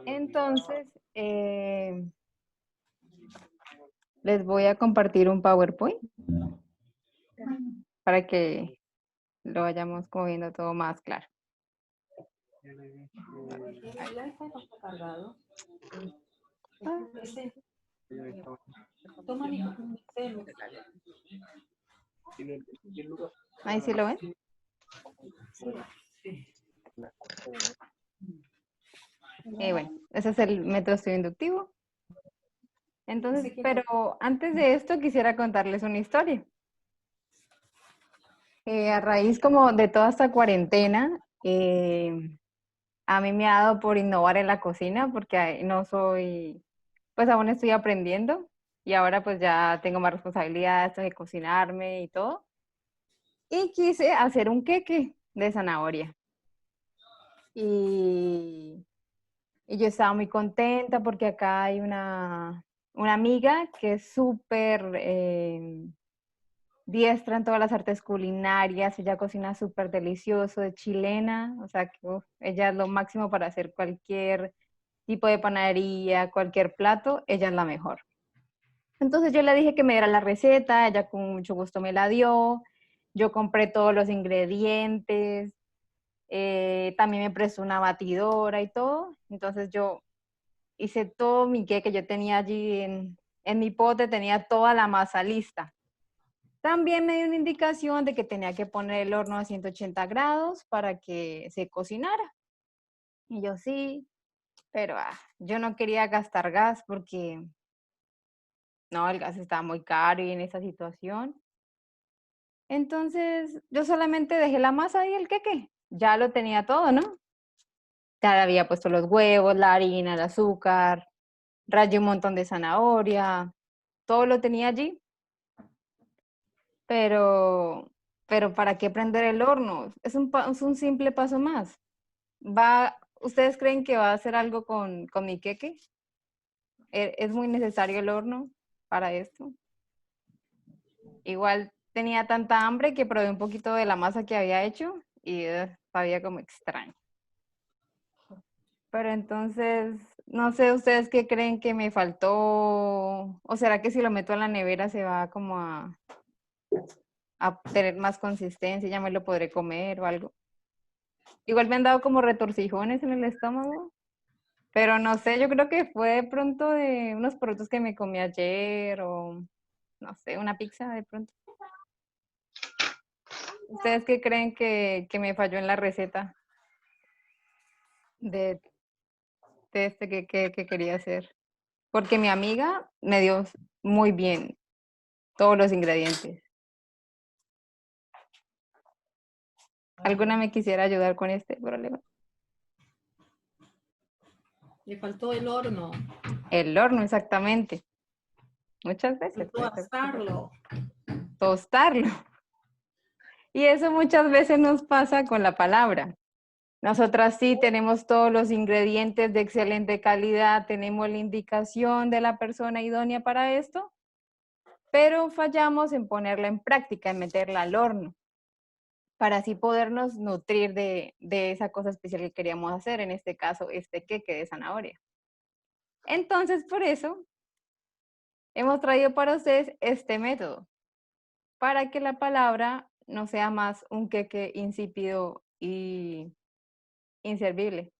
Entonces, les voy a compartir un PowerPoint para que lo vayamos como viendo todo más claro. El iPad no está cargado. Toma mi celu. Ahí sí lo ven. Bueno, ese es el método estudio inductivo. Entonces, pero antes de esto quisiera contarles una historia. A raíz como de toda esta cuarentena, a mí me ha dado por innovar en la cocina porque no soy, pues aún estoy aprendiendo y ahora pues ya tengo más responsabilidades de cocinarme y todo. Y quise hacer un queque de zanahoria. Y yo estaba muy contenta porque acá hay una amiga que es súper diestra en todas las artes culinarias, ella cocina súper delicioso, de chilena, o sea, que ella es lo máximo para hacer cualquier tipo de panadería, cualquier plato, ella es la mejor. Entonces yo le dije que me diera la receta, ella con mucho gusto me la dio, yo compré todos los ingredientes, también me prestó una batidora y todo, entonces yo hice todo mi queque que yo tenía allí en mi pote, tenía toda la masa lista. También me dio una indicación de que tenía que poner el horno a 180 grados para que se cocinara. Y yo sí, pero yo no quería gastar gas porque no, el gas estaba muy caro y en esa situación. Entonces yo solamente dejé la masa y el queque. Ya lo tenía todo, ¿no? Ya le había puesto los huevos, la harina, el azúcar, rallé un montón de zanahoria, todo lo tenía allí. Pero ¿para qué prender el horno? Es un simple paso más. ¿Ustedes creen que va a hacer algo con mi queque? ¿Es muy necesario el horno para esto? Igual tenía tanta hambre que probé un poquito de la masa que había hecho y sabía como extraño. Pero entonces, no sé, ¿ustedes qué creen que me faltó? ¿O será que si lo meto a la nevera se va como a tener más consistencia y ya me lo podré comer o algo? Igual me han dado como retorcijones en el estómago, pero no sé, yo creo que fue de pronto de unos productos que me comí ayer o no sé, una pizza de pronto. ¿Ustedes qué creen que me falló en la receta de, de este que quería hacer? Porque mi amiga me dio muy bien todos los ingredientes. ¿Alguna me quisiera ayudar con este problema? Le faltó el horno. El horno, exactamente. Muchas veces. Faltó asarlo. Tostarlo. Y eso muchas veces nos pasa con la palabra. Nosotras sí tenemos todos los ingredientes de excelente calidad, tenemos la indicación de la persona idónea para esto, pero fallamos en ponerla en práctica, en meterla al horno, para así podernos nutrir de esa cosa especial que queríamos hacer, en este caso, este queque de zanahoria. Entonces, por eso, hemos traído para ustedes este método, para que la palabra no sea más un queque insípido y inservible,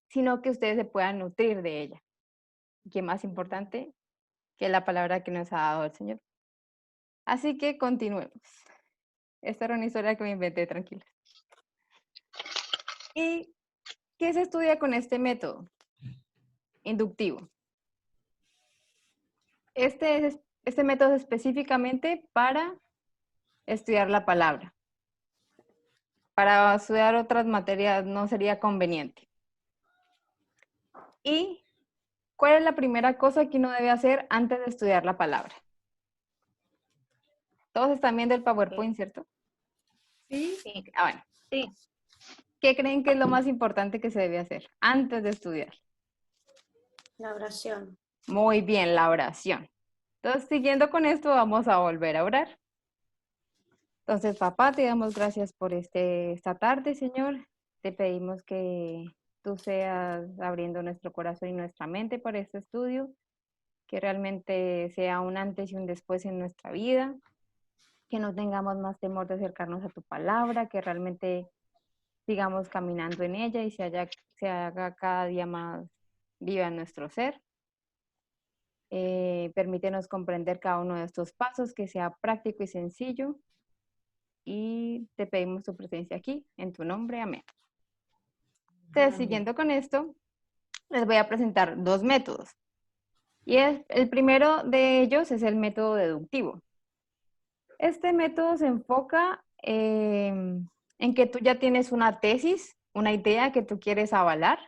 sino que ustedes se puedan nutrir de ella. Y que más importante, que la palabra que nos ha dado el Señor. Así que continuemos. Esta era una historia que me inventé, tranquila. ¿Y qué se estudia con este método inductivo? Este método es específicamente para estudiar la palabra. Para estudiar otras materias no sería conveniente. ¿Y cuál es la primera cosa que uno debe hacer antes de estudiar la palabra? Todos están viendo el PowerPoint, ¿cierto? Sí. Bueno. Sí. ¿Qué creen que es lo más importante que se debe hacer antes de estudiar? La oración. Muy bien, la oración. Entonces, siguiendo con esto, vamos a volver a orar. Entonces, papá, te damos gracias por esta tarde, Señor. Te pedimos que tú seas abriendo nuestro corazón y nuestra mente para este estudio, que realmente sea un antes y un después en nuestra vida, que no tengamos más temor de acercarnos a tu palabra, que realmente sigamos caminando en ella y se haga cada día más viva en nuestro ser. Permítenos comprender cada uno de estos pasos, que sea práctico y sencillo. Y te pedimos tu presencia aquí, en tu nombre. Amén. Entonces, siguiendo con esto, les voy a presentar dos métodos. Y el primero de ellos es el método deductivo. Este método se enfoca en que tú ya tienes una tesis, una idea que tú quieres avalar,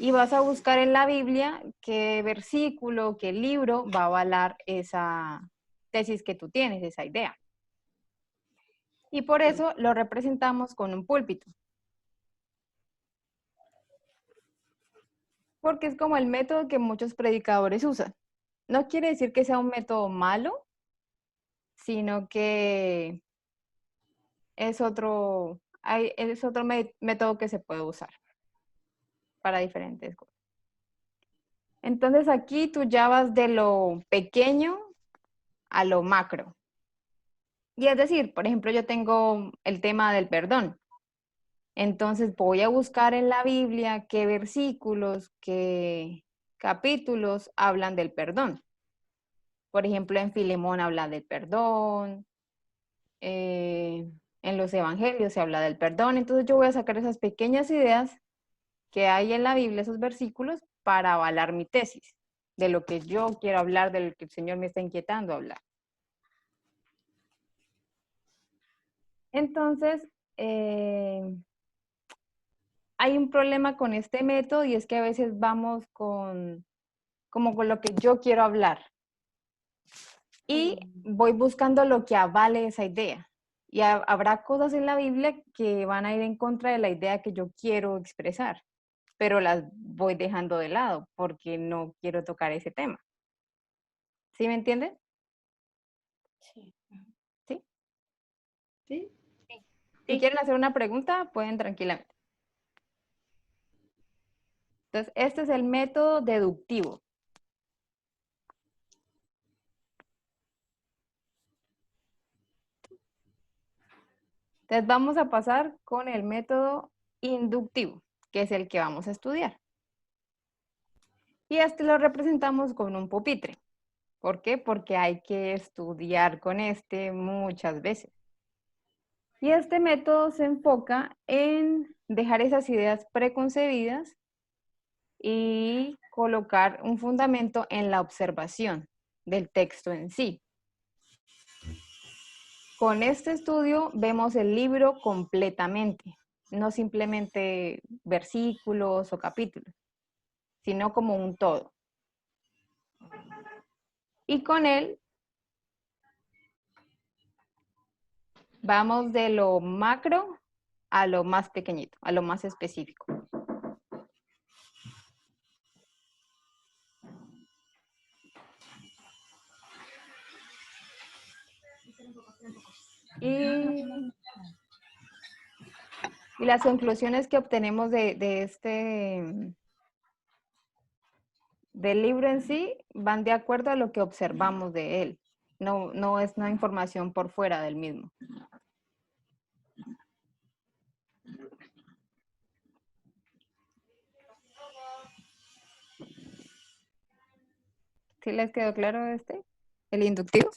y vas a buscar en la Biblia qué versículo, qué libro va a avalar esa tesis que tú tienes, esa idea. Y por eso lo representamos con un púlpito. Porque es como el método que muchos predicadores usan. No quiere decir que sea un método malo, sino que es otro método que se puede usar para diferentes cosas. Entonces aquí tú ya vas de lo pequeño a lo macro. Y es decir, por ejemplo, yo tengo el tema del perdón. Entonces voy a buscar en la Biblia qué versículos, qué capítulos hablan del perdón. Por ejemplo, en Filemón habla del perdón, en los evangelios se habla del perdón. Entonces yo voy a sacar esas pequeñas ideas que hay en la Biblia, esos versículos, para avalar mi tesis, de lo que yo quiero hablar, de lo que el Señor me está inquietando a hablar. Entonces, hay un problema con este método y es que a veces vamos como con lo que yo quiero hablar. Y voy buscando lo que avale esa idea. Y habrá cosas en la Biblia que van a ir en contra de la idea que yo quiero expresar, pero las voy dejando de lado porque no quiero tocar ese tema. ¿Sí me entienden? Sí. ¿Sí? ¿Sí? Si quieren hacer una pregunta, pueden tranquilamente. Entonces, este es el método deductivo. Entonces, vamos a pasar con el método inductivo, que es el que vamos a estudiar. Y este lo representamos con un pupitre. ¿Por qué? Porque hay que estudiar con este muchas veces. Y este método se enfoca en dejar esas ideas preconcebidas y colocar un fundamento en la observación del texto en sí. Con este estudio vemos el libro completamente, no simplemente versículos o capítulos, sino como un todo. Y con él vamos de lo macro a lo más pequeñito, a lo más específico. Y las conclusiones que obtenemos del libro en sí van de acuerdo a lo que observamos de él. No es una información por fuera del mismo. ¿Sí les quedó claro el inductivo?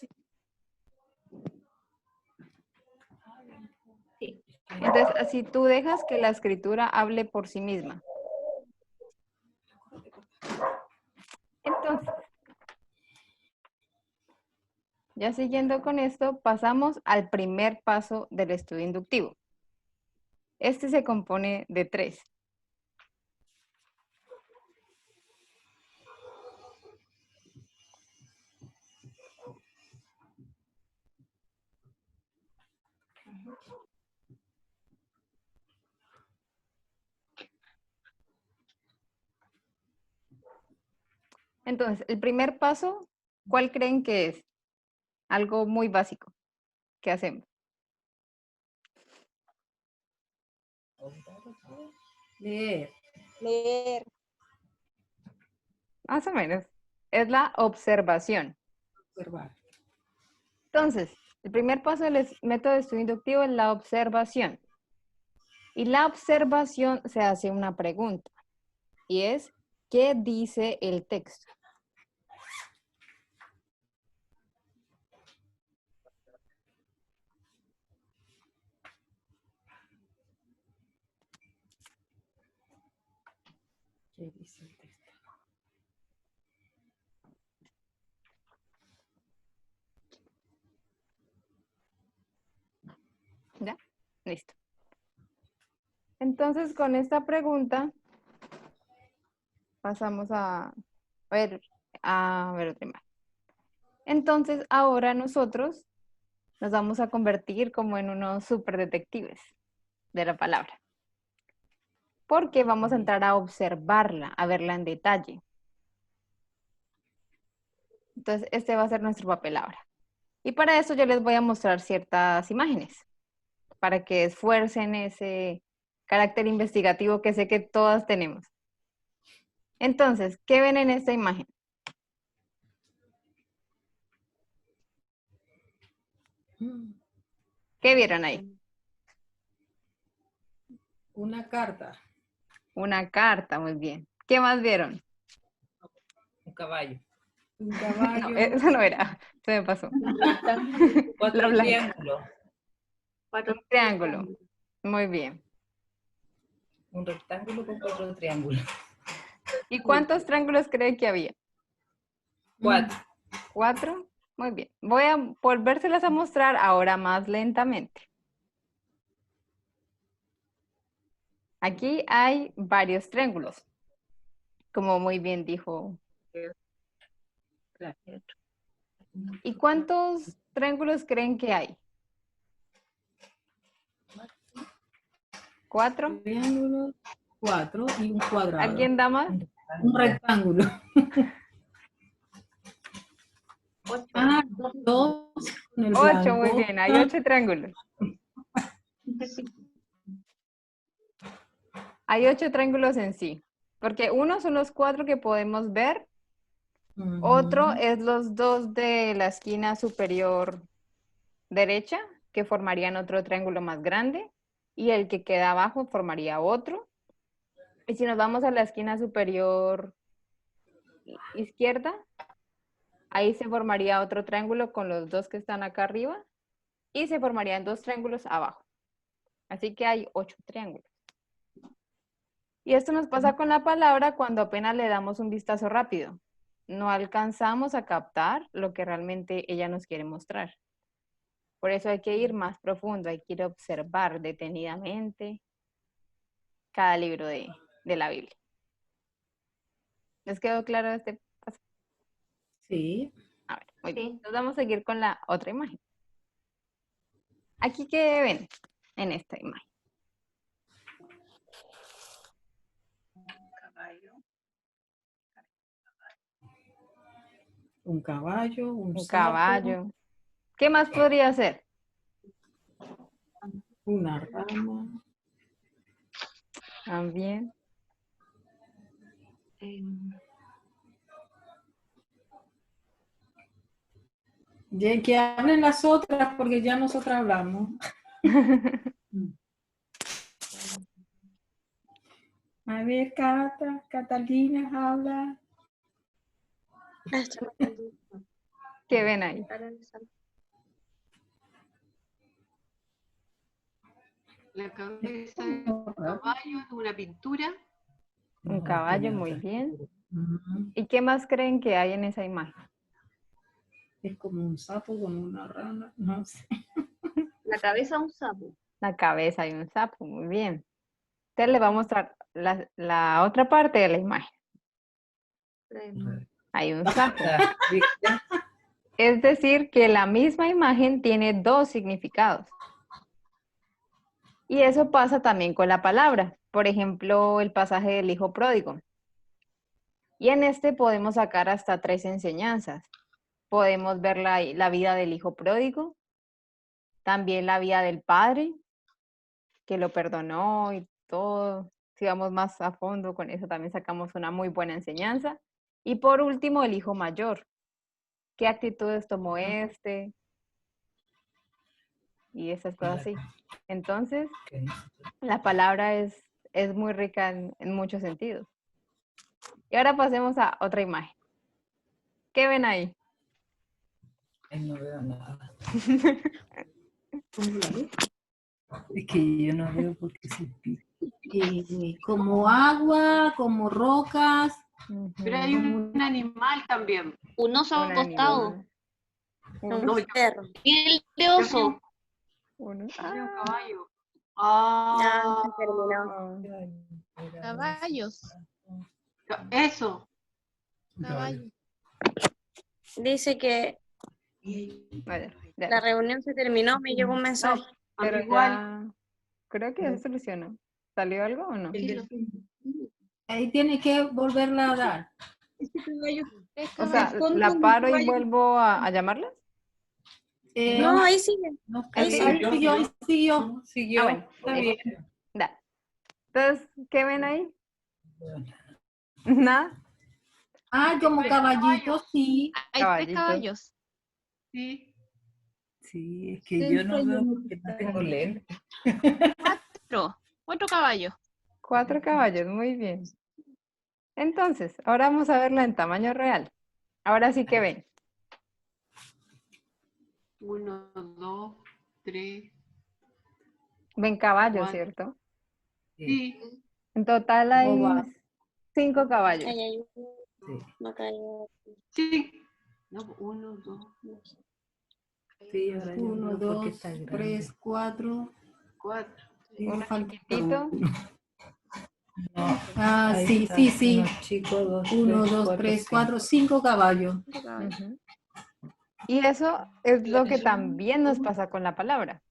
Sí. Entonces, así tú dejas que la escritura hable por sí misma. Entonces, ya siguiendo con esto, pasamos al primer paso del estudio inductivo. Este se compone de 3. Entonces, el primer paso, ¿cuál creen que es? Algo muy básico que hacemos. Leer. Leer. Más o menos. Es la observación. Observar. Entonces, el primer paso del método de estudio inductivo es la observación. Y la observación se hace una pregunta. Y es, ¿qué dice el texto? ¿Qué dice el texto? ¿Ya? Listo. Entonces, con esta pregunta, pasamos a ver otra imagen. Entonces, ahora nosotros nos vamos a convertir como en unos super detectives de la palabra. Porque vamos a entrar a observarla, a verla en detalle. Entonces, este va a ser nuestro papel ahora. Y para eso yo les voy a mostrar ciertas imágenes, para que esfuercen ese carácter investigativo que sé que todas tenemos. Entonces, ¿qué ven en esta imagen? ¿Qué vieron ahí? Una carta. Una carta, muy bien. ¿Qué más vieron? Un caballo. Un No, caballo. eso no era, se me pasó. La 4 blanca. triángulos. Un triángulo. Muy bien. Un rectángulo con 4 triángulos. ¿Y cuántos triángulos cree que había? 4. 4. Muy bien. Voy a volvérselas a mostrar ahora más lentamente. Aquí hay varios triángulos, como muy bien dijo. ¿Y cuántos triángulos creen que hay? 4. Triángulo, 4 y un cuadrado. ¿Alguien da más? Un rectángulo. 8. Ah, 2 con el 8, muy blanco. bien. Hay 8 triángulos. Hay 8 triángulos en sí. Porque uno son los 4 que podemos ver. Otro es los 2 de la esquina superior derecha, que formarían otro triángulo más grande. Y el que queda abajo formaría otro. Y si nos vamos a la esquina superior izquierda, ahí se formaría otro triángulo con los 2 que están acá arriba. Y se formarían 2 triángulos abajo. Así que hay 8 triángulos. Y esto nos pasa con la palabra cuando apenas le damos un vistazo rápido. No alcanzamos a captar lo que realmente ella nos quiere mostrar. Por eso hay que ir más profundo, hay que ir a observar detenidamente cada libro de la Biblia. ¿Les quedó claro este paso? Sí. A ver, muy bien. Entonces vamos a seguir con la otra imagen. Aquí, ¿qué ven en esta imagen? Un caballo, un Un sapo, caballo. ¿Qué más podría ser? una rama. También. Ya que hablen las otras porque ya nosotras hablamos. A ver, Catalina, habla. ¿Qué ven ahí? La cabeza del caballo es una pintura. Un caballo, muy bien. Ujú. ¿Y qué más creen que hay en esa imagen? Es como un sapo con una rana, no sé. La cabeza de un sapo. La cabeza de un sapo, muy bien. Entonces le va a mostrar la otra parte de la imagen. Hay un sapo. Es decir, que la misma imagen tiene 2 significados. Y eso pasa también con la palabra. Por ejemplo, el pasaje del hijo pródigo. Y en este podemos sacar hasta 3 enseñanzas. Podemos ver la vida del hijo pródigo, también la vida del padre, que lo perdonó y todo, si vamos más a fondo con eso, también sacamos una muy buena enseñanza. Y por último, el hijo mayor. ¿Qué actitudes tomó este? Y esas cosas así. Entonces, Ok. la palabra es muy rica en muchos sentidos. Y ahora pasemos a otra imagen. ¿Qué ven ahí? Ahí no veo nada. ¿Cómo la ves? Es que yo no veo porque se pica. Como agua, como rocas. Pero hay Ujú. un animal también. Un oso Un acostado. animal. Un Uno. perro. Piel de oso. Uno. Hay un Ah, caballo. Ya Ah, se terminó. ah. Caballos. eso. Caballo. Dice que Vaya, ya. la reunión se terminó, me llegó un No, mensaje. a mí Pero igual. ya, creo que ya se solucionó. ¿Salió algo o no? Ahí tiene que volverla a dar. O sea, ¿la paro y vuelvo a llamarlas? No, ahí sigue. No, Ahí ¿Así? sí. ahí siguió, ahí siguió. Siguió. Ah, bueno. Está bien. Da. Entonces, ¿qué ven ahí? Bueno, Nada. Ah, como caballitos, sí. Hay Caballitos. 3 caballos. Sí. sí, es que yo no veo porque no tengo lente. 4 caballos. 4 caballos, muy bien. Entonces, ahora vamos a verla en tamaño real. Ahora sí que ven. 1, 2, 3. Ven caballos, Cuatro. ¿cierto? Sí. En total hay Oval. 5 caballos. Ahí hay uno. Sí, No cayó. Sí. No, 1, 2, sí, ahora yo 1, veo porque 2, está grande. 3, 4. 4. Uno Falta chiquitito. uno. No, Ah, ahí sí, está, sí, sí. uno chico, 2, 1, 3, 2, 4, 3, 5. 4, 5 caballos. Ujú. Y eso es lo que también nos pasa con la palabra.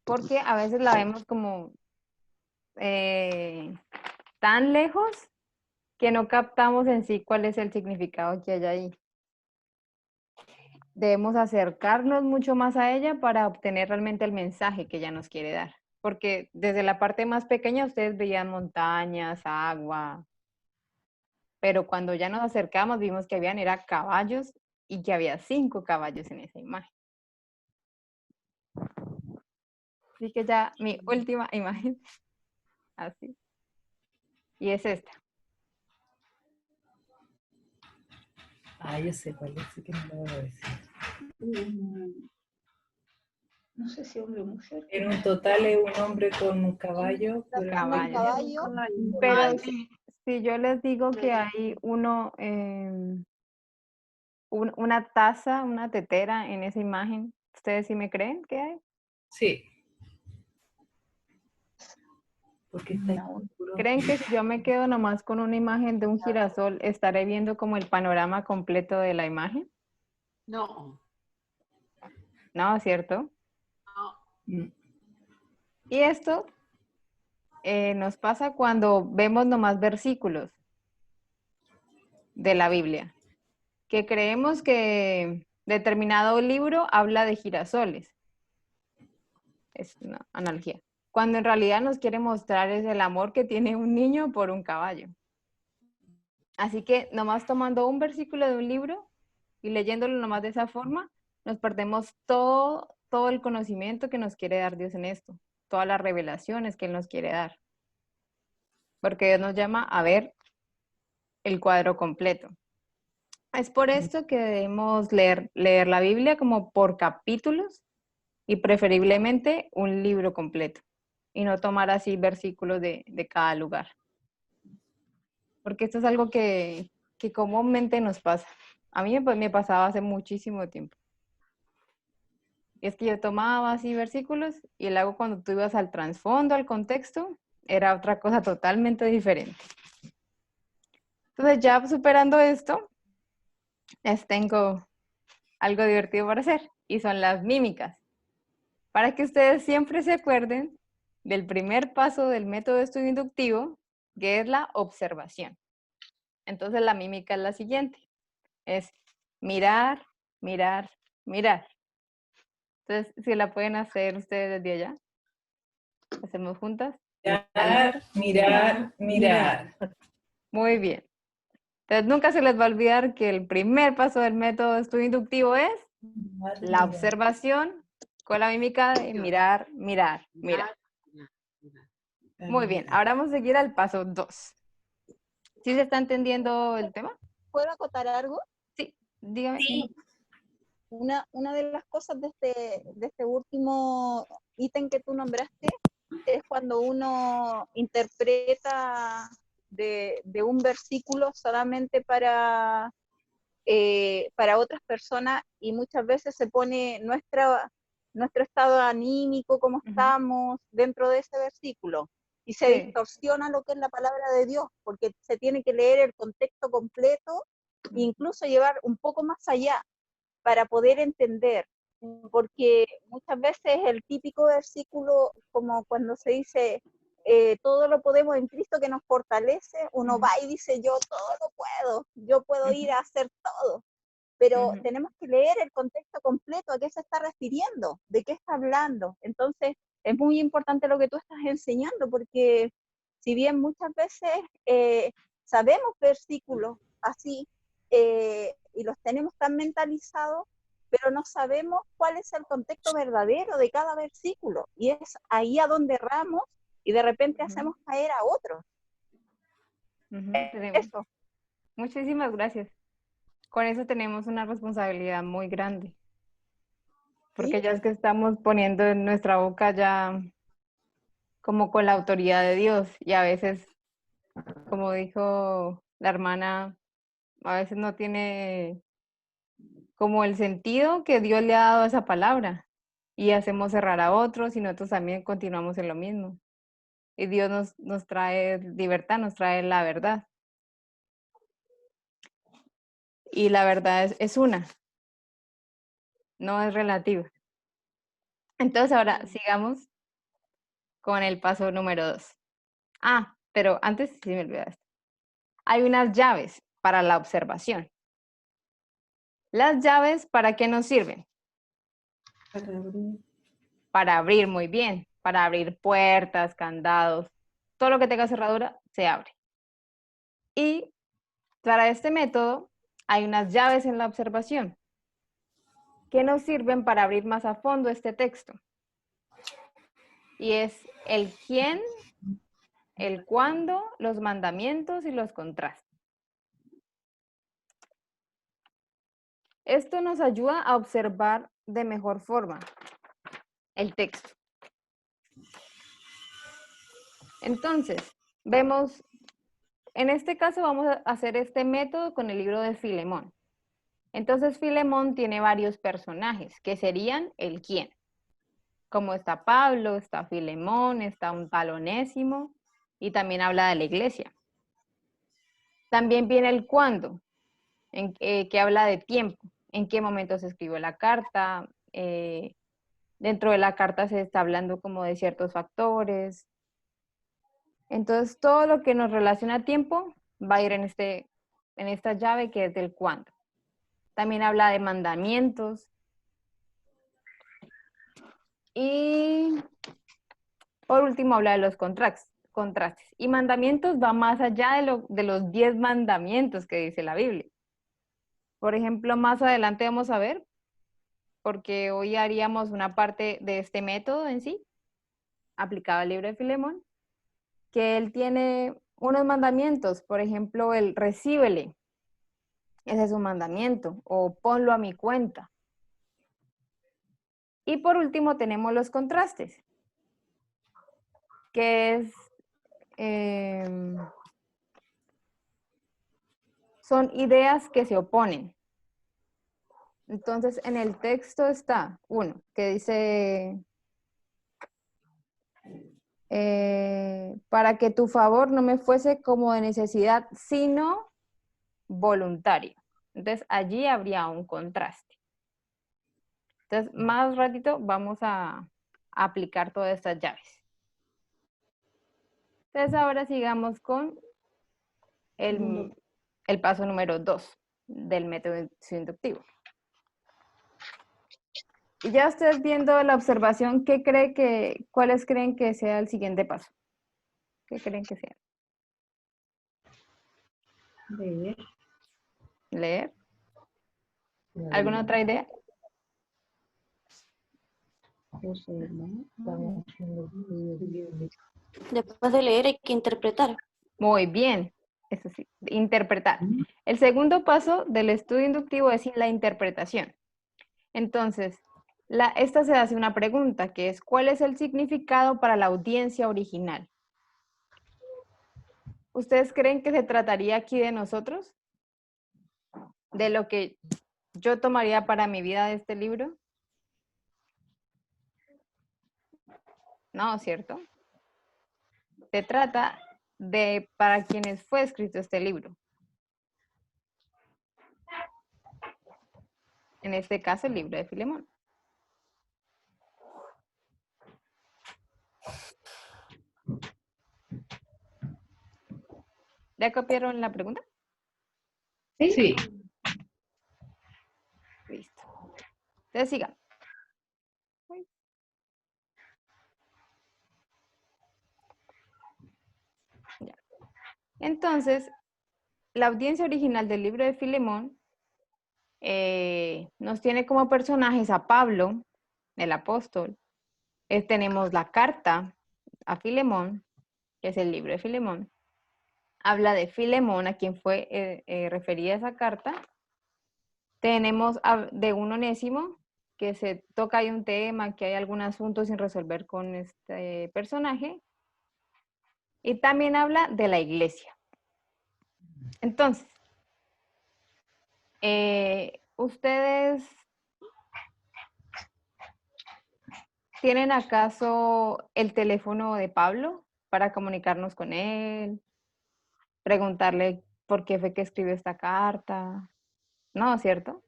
Porque a veces la vemos como tan lejos que no captamos en sí cuál es el significado que hay ahí. Debemos acercarnos mucho más a ella para obtener realmente el mensaje que ella nos quiere dar. Porque desde la parte más pequeña ustedes veían montañas, agua, pero cuando ya nos acercamos vimos que habían era caballos y que había 5 caballos en esa imagen. Así que ya mi última imagen, así, y es esta. Ah, yo sé cuál es, sí que no lo voy a decir. No sé si hombre o mujer. En un total es un hombre con un caballo. Caballos. Pero Ah, sí. si yo les digo que hay uno, una taza, una tetera en esa imagen, ¿ustedes sí me creen que hay? Sí. Porque está ahí oscuro. ¿Creen que si yo me quedo nomás con una imagen de un girasol, estaré viendo como el panorama completo de la imagen? No. No, ¿cierto? No. Y esto nos pasa cuando vemos nomás versículos de la Biblia, que creemos que determinado libro habla de girasoles. Es una analogía. Cuando en realidad nos quiere mostrar es el amor que tiene un niño por un caballo. Así que nomás tomando un versículo de un libro y leyéndolo nomás de esa forma, nos perdemos todo el conocimiento que nos quiere dar Dios en esto, todas las revelaciones que Él nos quiere dar. Porque Dios nos llama a ver el cuadro completo. Es por esto que debemos leer la Biblia como por capítulos y preferiblemente un libro completo y no tomar así versículos de cada lugar. Porque esto es algo que comúnmente nos pasa. A mí me pasaba hace muchísimo tiempo. Y es que yo tomaba así versículos y luego cuando tú ibas al trasfondo, al contexto, era otra cosa totalmente diferente. Entonces ya superando esto, les tengo algo divertido para hacer y son las mímicas. Para que ustedes siempre se acuerden del primer paso del método de estudio inductivo, que es la observación. Entonces la mímica es la siguiente. Es mirar, mirar, mirar. Entonces, si la pueden hacer ustedes desde allá, hacemos juntas. Mirar, mirar, mirar. Muy bien. Entonces, nunca se les va a olvidar que el primer paso del método de estudio inductivo es la observación con la mímica de mirar, mirar, mirar. Muy bien, ahora vamos a seguir al paso 2. ¿Sí se está entendiendo el tema? ¿Puedo acotar algo? Sí, dígame. Sí. Una de las cosas de este último ítem que tú nombraste es cuando uno interpreta de un versículo solamente para otras personas y muchas veces se pone nuestro estado anímico, cómo estamos dentro de ese versículo. Y se distorsiona lo que es la palabra de Dios, porque se tiene que leer el contexto completo e incluso llevar un poco más allá para poder entender, porque muchas veces el típico versículo, como cuando se dice, todo lo podemos en Cristo que nos fortalece, uno va y dice, yo todo lo puedo, yo puedo ir a hacer todo, pero tenemos que leer el contexto completo, a qué se está refiriendo, de qué está hablando. Entonces, es muy importante lo que tú estás enseñando, porque si bien muchas veces sabemos versículos así, y los tenemos tan mentalizados, pero no sabemos cuál es el contexto verdadero de cada versículo, y es ahí a donde erramos, y de repente hacemos caer a otros. Eso. Muchísimas gracias. Con eso tenemos una responsabilidad muy grande. Porque ya es que estamos poniendo en nuestra boca ya como con la autoridad de Dios. Y a veces, como dijo la hermana, a veces no tiene como el sentido que Dios le ha dado a esa palabra. Y hacemos errar a otros y nosotros también continuamos en lo mismo. Y Dios nos trae libertad, nos trae la verdad. Y la verdad es una, no es relativa. Entonces ahora sigamos con el paso número 2. Ah, pero antes, sí me olvidé esto. Hay unas llaves para la observación. ¿Las llaves para qué nos sirven? Para abrir, muy bien. Para abrir puertas, candados, todo lo que tenga cerradura se abre. Y para este método hay unas llaves en la observación que nos sirven para abrir más a fondo este texto. Y es el quién, el cuándo, los mandamientos y los contrastes. Esto nos ayuda a observar de mejor forma el texto. Entonces, vemos, en este caso vamos a hacer este método con el libro de Filemón. Entonces, Filemón tiene varios personajes, que serían el quién. Como está Pablo, está Filemón, está un tal Onésimo, y también habla de la iglesia. También viene el cuándo, que habla de tiempo, en qué momento se escribió la carta, dentro de la carta se está hablando como de ciertos factores. Entonces, todo lo que nos relaciona a tiempo va a ir en esta llave que es del cuándo. También habla de mandamientos. Y por último habla de los contrastes. Y mandamientos va más allá de los 10 mandamientos que dice la Biblia. Por ejemplo, más adelante vamos a ver, porque hoy haríamos una parte de este método en sí, aplicado al libro de Filemón, que él tiene unos mandamientos, por ejemplo, el recíbele, ese es un mandamiento, o ponlo a mi cuenta. Y por último tenemos los contrastes, que es, son ideas que se oponen. Entonces, en el texto está uno que dice, para que tu favor no me fuese como de necesidad, sino voluntario. Entonces, allí habría un contraste. Entonces, más ratito vamos a aplicar todas estas llaves. Entonces, ahora sigamos con el paso número 2 del método inductivo. Y ya ustedes viendo la observación, ¿cuáles creen que sea el siguiente paso? ¿Qué creen que sea? Leer. ¿Leer? ¿Alguna otra idea? Después de leer hay que interpretar. Muy bien, eso sí, interpretar. El segundo paso del estudio inductivo es la interpretación. Entonces, esta se hace una pregunta que es, ¿cuál es el significado para la audiencia original? ¿Ustedes creen que se trataría aquí de nosotros? ¿De lo que yo tomaría para mi vida de este libro? No, ¿cierto? Se trata de para quienes fue escrito este libro. En este caso, el libro de Filemón. ¿Ya copiaron la pregunta? Sí. Listo. Entonces sigan. Ya. Entonces, la audiencia original del libro de Filemón nos tiene como personajes a Pablo, el apóstol. Tenemos la carta a Filemón, que es el libro de Filemón. Habla de Filemón, a quien fue referida esa carta. Tenemos de un Onésimo, que se toca ahí un tema, que hay algún asunto sin resolver con este personaje. Y también habla de la iglesia. Entonces, ¿ustedes tienen acaso el teléfono de Pablo para comunicarnos con él? Preguntarle por qué fue que escribió esta carta. No, ¿cierto?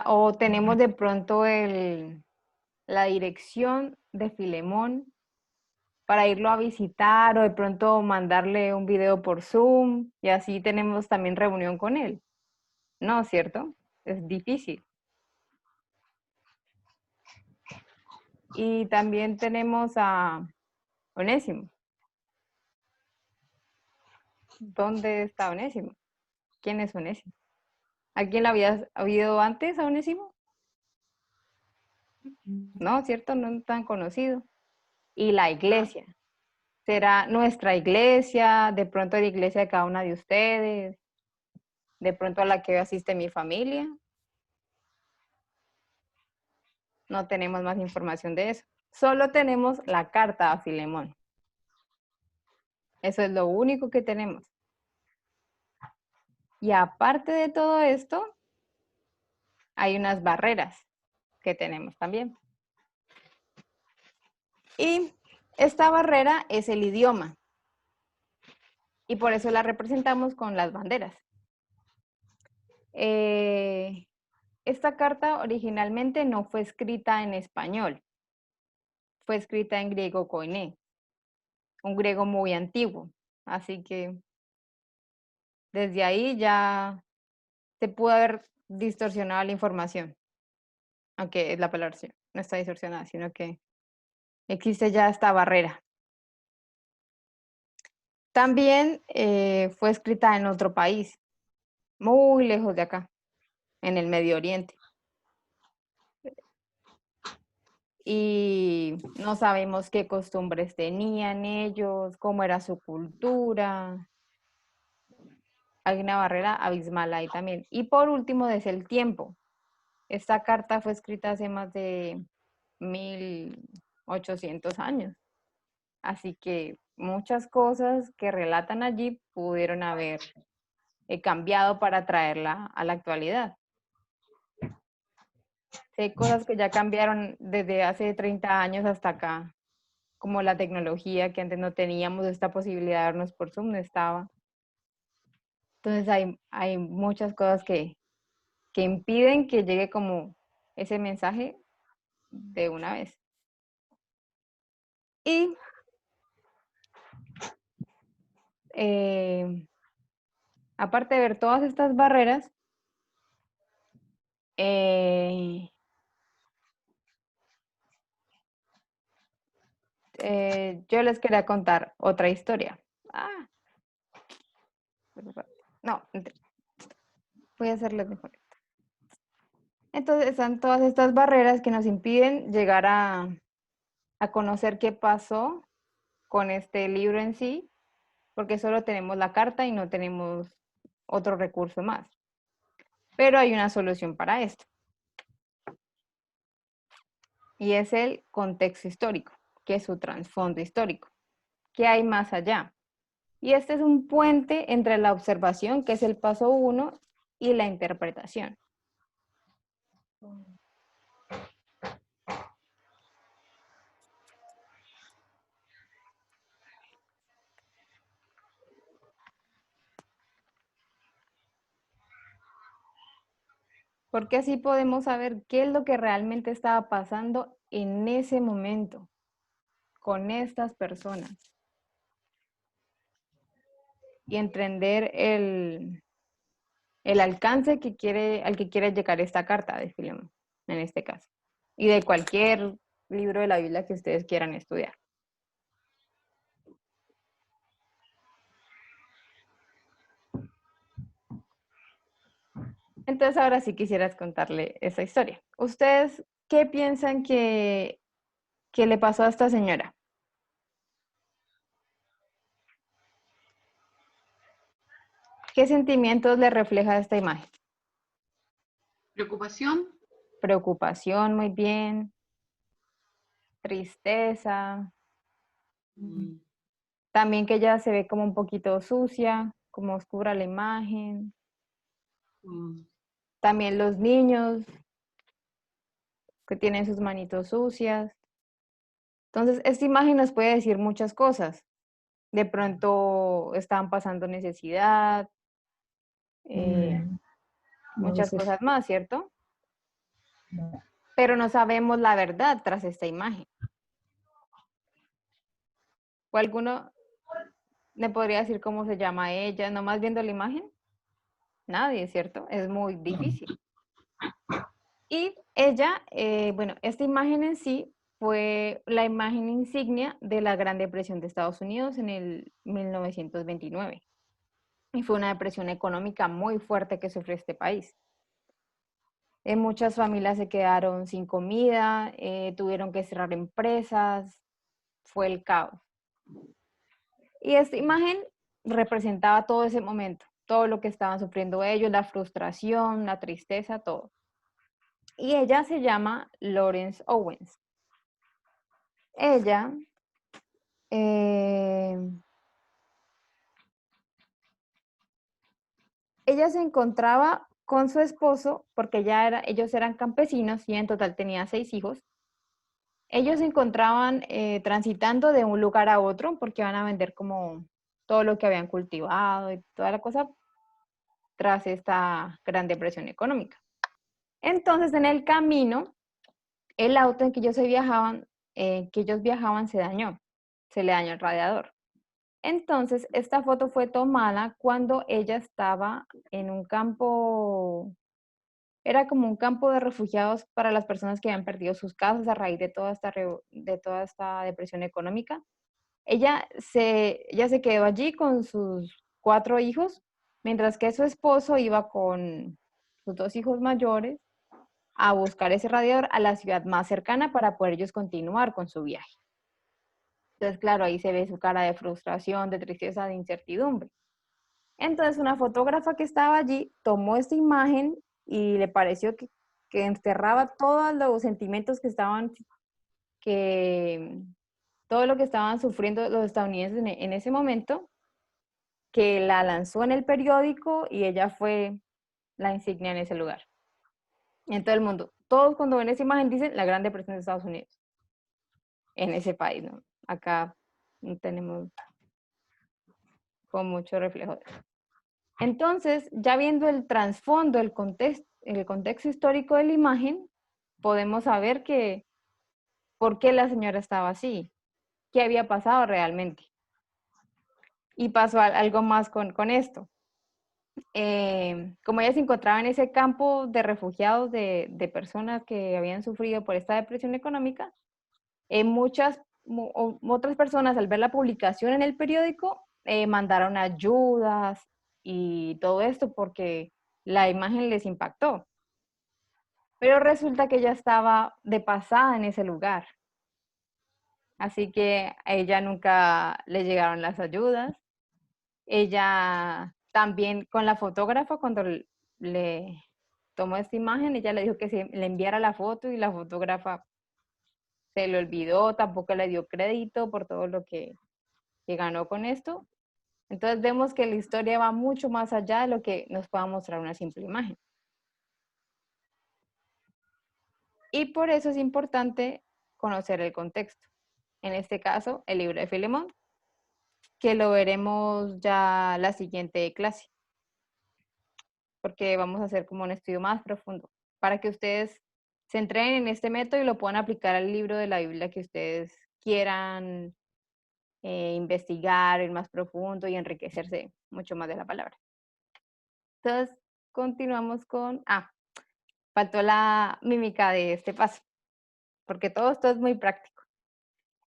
O tenemos de pronto la dirección de Filemón para irlo a visitar o de pronto mandarle un video por Zoom y así tenemos también reunión con él. No, ¿cierto? Es difícil. Y también tenemos a Onésimo. ¿Dónde está Onésimo? ¿Quién es Onésimo? ¿A quién la habías oído antes a Onésimo? No, ¿cierto? No es tan conocido. Y la iglesia. ¿Será nuestra iglesia? ¿De pronto la iglesia de cada una de ustedes? ¿De pronto a la que asiste mi familia? No tenemos más información de eso. Solo tenemos la carta a Filemón. Eso es lo único que tenemos. Y aparte de todo esto, hay unas barreras que tenemos también. Y esta barrera es el idioma. Y por eso la representamos con las banderas. Esta carta originalmente no fue escrita en español. Fue escrita en griego koiné, un griego muy antiguo. Así que desde ahí ya se pudo haber distorsionado la información. Aunque la palabra sí, no está distorsionada, sino que existe ya esta barrera. También fue escrita en otro país, muy lejos de acá, en el Medio Oriente. Y no sabemos qué costumbres tenían ellos, cómo era su cultura. Hay una barrera abismal ahí también. Y por último, desde el tiempo. Esta carta fue escrita hace más de 1800 años. Así que muchas cosas que relatan allí pudieron haber cambiado para traerla a la actualidad. Hay cosas que ya cambiaron desde hace 30 años hasta acá, como la tecnología, que antes no teníamos esta posibilidad de vernos por Zoom, no estaba. Entonces hay muchas cosas que impiden que llegue como ese mensaje de una vez. Y aparte de ver todas estas barreras, yo les quería contar otra historia. No, voy a hacerles mejor. Entonces están todas estas barreras que nos impiden llegar a conocer qué pasó con este libro en sí, porque solo tenemos la carta y no tenemos otro recurso más. Pero hay una solución para esto. Y es el contexto histórico, que es su trasfondo histórico. ¿Qué hay más allá? Y este es un puente entre la observación, que es el paso 1, y la interpretación. Porque así podemos saber qué es lo que realmente estaba pasando en ese momento con estas personas. Y entender el alcance al que quiere llegar esta carta de Filemón, en este caso. Y de cualquier libro de la Biblia que ustedes quieran estudiar. Entonces ahora sí quisieras contarle esa historia. ¿Ustedes qué piensan que le pasó a esta señora? ¿Qué sentimientos le refleja esta imagen? Preocupación, Preocupación, muy bien. Tristeza. También que ella se ve como un poquito sucia, como oscura la imagen. También los niños que tienen sus manitos sucias. Entonces, esta imagen nos puede decir muchas cosas. De pronto estaban pasando necesidad, muchas cosas más, ¿cierto? Pero no sabemos la verdad tras esta imagen. ¿O alguno me podría decir cómo se llama ella, nomás viendo la imagen? Nadie, ¿cierto? Es muy difícil. Y ella, bueno, esta imagen en sí fue la imagen insignia de la Gran Depresión de Estados Unidos en el 1929. Y fue una depresión económica muy fuerte que sufrió este país. Muchas familias se quedaron sin comida, tuvieron que cerrar empresas, fue el caos. Y esta imagen representaba todo ese momento, todo lo que estaban sufriendo ellos, la frustración, la tristeza, todo. Y ella se llama Lawrence Owens. Ella se encontraba con su esposo, porque ellos eran campesinos y en total tenía 6 hijos. Ellos se encontraban transitando de un lugar a otro porque iban a vender como todo lo que habían cultivado y toda la cosa tras esta gran depresión económica. Entonces, en el camino, el auto en que ellos viajaban se dañó, se le dañó el radiador. Entonces, esta foto fue tomada cuando ella estaba en un campo, era como un campo de refugiados para las personas que habían perdido sus casas a raíz de toda esta depresión económica. Ella se quedó allí con sus 4 hijos, mientras que su esposo iba con sus 2 hijos mayores a buscar ese radiador a la ciudad más cercana para poder ellos continuar con su viaje. Entonces, claro, ahí se ve su cara de frustración, de tristeza, de incertidumbre. Entonces, una fotógrafa que estaba allí tomó esta imagen y le pareció que enterraba todos los sentimientos todo lo que estaban sufriendo los estadounidenses en ese momento, que la lanzó en el periódico y ella fue la insignia en ese lugar. En todo el mundo. Todos cuando ven esa imagen dicen la Gran Depresión de Estados Unidos. En ese país, ¿no? Acá no tenemos con mucho reflejo. Entonces, ya viendo el trasfondo, el contexto histórico de la imagen, podemos saber por qué la señora estaba así, qué había pasado realmente. Y pasó algo más con esto. Como ella se encontraba en ese campo de refugiados de personas que habían sufrido por esta depresión económica, muchas otras personas al ver la publicación en el periódico mandaron ayudas y todo esto porque la imagen les impactó. Pero resulta que ella estaba de pasada en ese lugar. Así que a ella nunca le llegaron las ayudas. Ella también con la fotógrafa, cuando le tomó esta imagen, ella le dijo que le enviara la foto y la fotógrafa se le olvidó, tampoco le dio crédito por todo lo que ganó con esto. Entonces vemos que la historia va mucho más allá de lo que nos pueda mostrar una simple imagen. Y por eso es importante conocer el contexto. En este caso, el libro de Filemón, que lo veremos ya la siguiente clase, porque vamos a hacer como un estudio más profundo, para que ustedes se entrenen en este método y lo puedan aplicar al libro de la Biblia que ustedes quieran investigar, ir más profundo y enriquecerse mucho más de la palabra. Entonces, continuamos con... faltó la mímica de este paso, porque todo esto es muy práctico.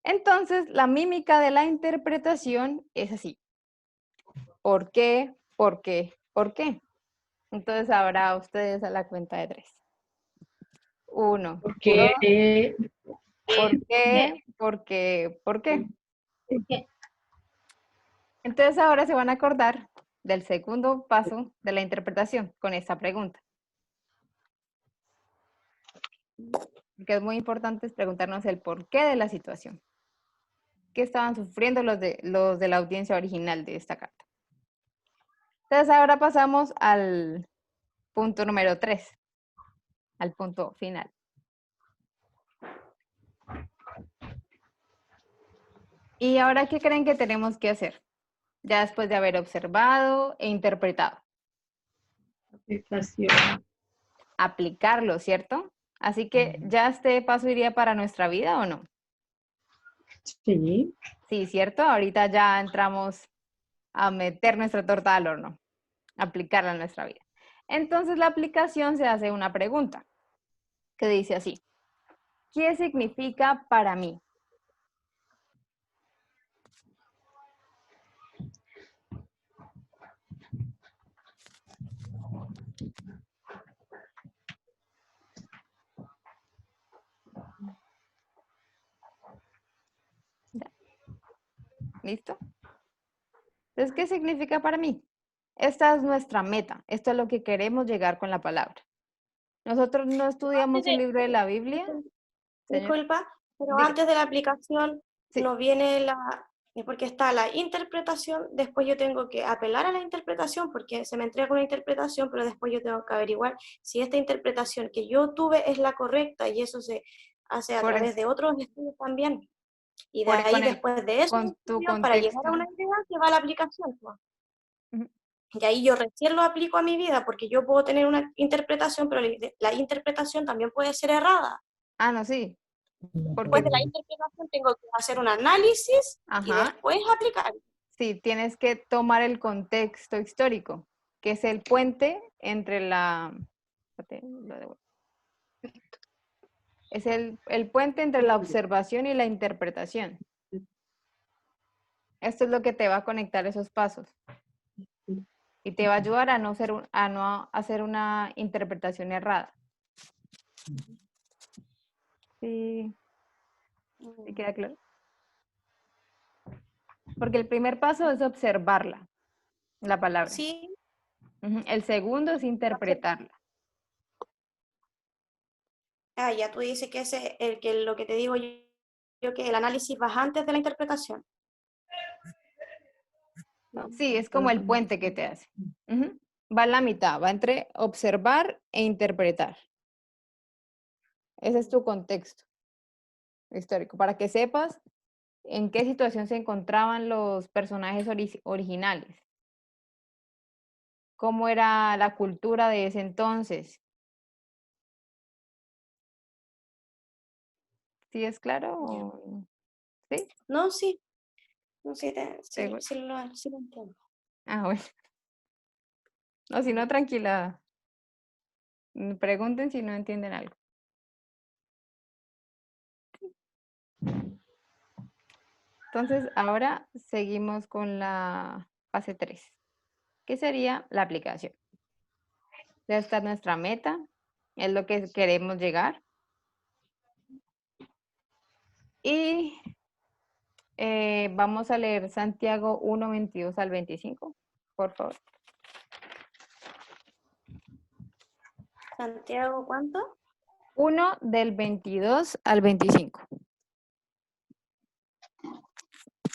Entonces, la mímica de la interpretación es así. ¿Por qué? ¿Por qué? ¿Por qué? Entonces, ahora ustedes a la cuenta de 3. 1, 2, ¿por qué? ¿Por qué? ¿Por qué? Entonces, ahora se van a acordar del segundo paso de la interpretación con esta pregunta. Porque es muy importante preguntarnos el porqué de la situación. ¿Qué estaban sufriendo los de la audiencia original de esta carta? Entonces ahora pasamos al punto número 3, al punto final. ¿Y ahora qué creen que tenemos que hacer? Ya después de haber observado e interpretado. Aplicarlo, ¿cierto? Así que ya este paso iría para nuestra vida, ¿o no? Sí. Sí, ¿cierto? Ahorita ya entramos a meter nuestra torta al horno, aplicarla en nuestra vida. Entonces la aplicación se hace una pregunta que dice así: ¿qué significa para mí? ¿Listo? Entonces, ¿qué significa para mí? Esta es nuestra meta. Esto es lo que queremos llegar con la palabra. Nosotros no estudiamos un libro de la Biblia. Señor. Disculpa, pero Diga. antes de la aplicación Sí. no viene porque está la interpretación, después yo tengo que apelar a la interpretación porque se me entrega una interpretación, pero después yo tengo que averiguar si esta interpretación que yo tuve es la correcta, y eso se hace a Por través eso. de otros estudios también. Y de Con ahí, después de eso, con tu para llegar contexto. a una idea, se va a la aplicación, pues. Ujú. Y ahí yo recién lo aplico a mi vida, porque yo puedo tener una interpretación, pero la interpretación también puede ser errada. No, sí. Después de la interpretación tengo que hacer un análisis y Ajá. después aplicar. Sí, tienes que tomar el contexto histórico, que es el puente entre es el puente entre la observación y la interpretación. Esto es lo que te va a conectar esos pasos. Y te va a ayudar a no hacer una interpretación errada. Sí. ¿Sí queda claro? Porque el primer paso es observarla, la palabra. Sí. El segundo es interpretarla. Ya tú dices que ese lo que te digo yo que el análisis va antes de la interpretación. Sí, es como el puente que te hace. Va en la mitad, va entre observar e interpretar. Ese es tu contexto histórico, para que sepas en qué situación se encontraban los personajes originales, cómo era la cultura de ese entonces. ¿Sí es claro? ¿Sí? No, sí. No, sí, Seguro. sí lo entiendo. Bueno. No, si no, tranquila. Pregunten si no entienden algo. Entonces, ahora seguimos con la fase 3, que sería la aplicación. Ya está nuestra meta, es lo que queremos llegar. Y vamos a leer Santiago 1, 22 al 25, por favor. Santiago, ¿cuánto? 1 del 22 al 25.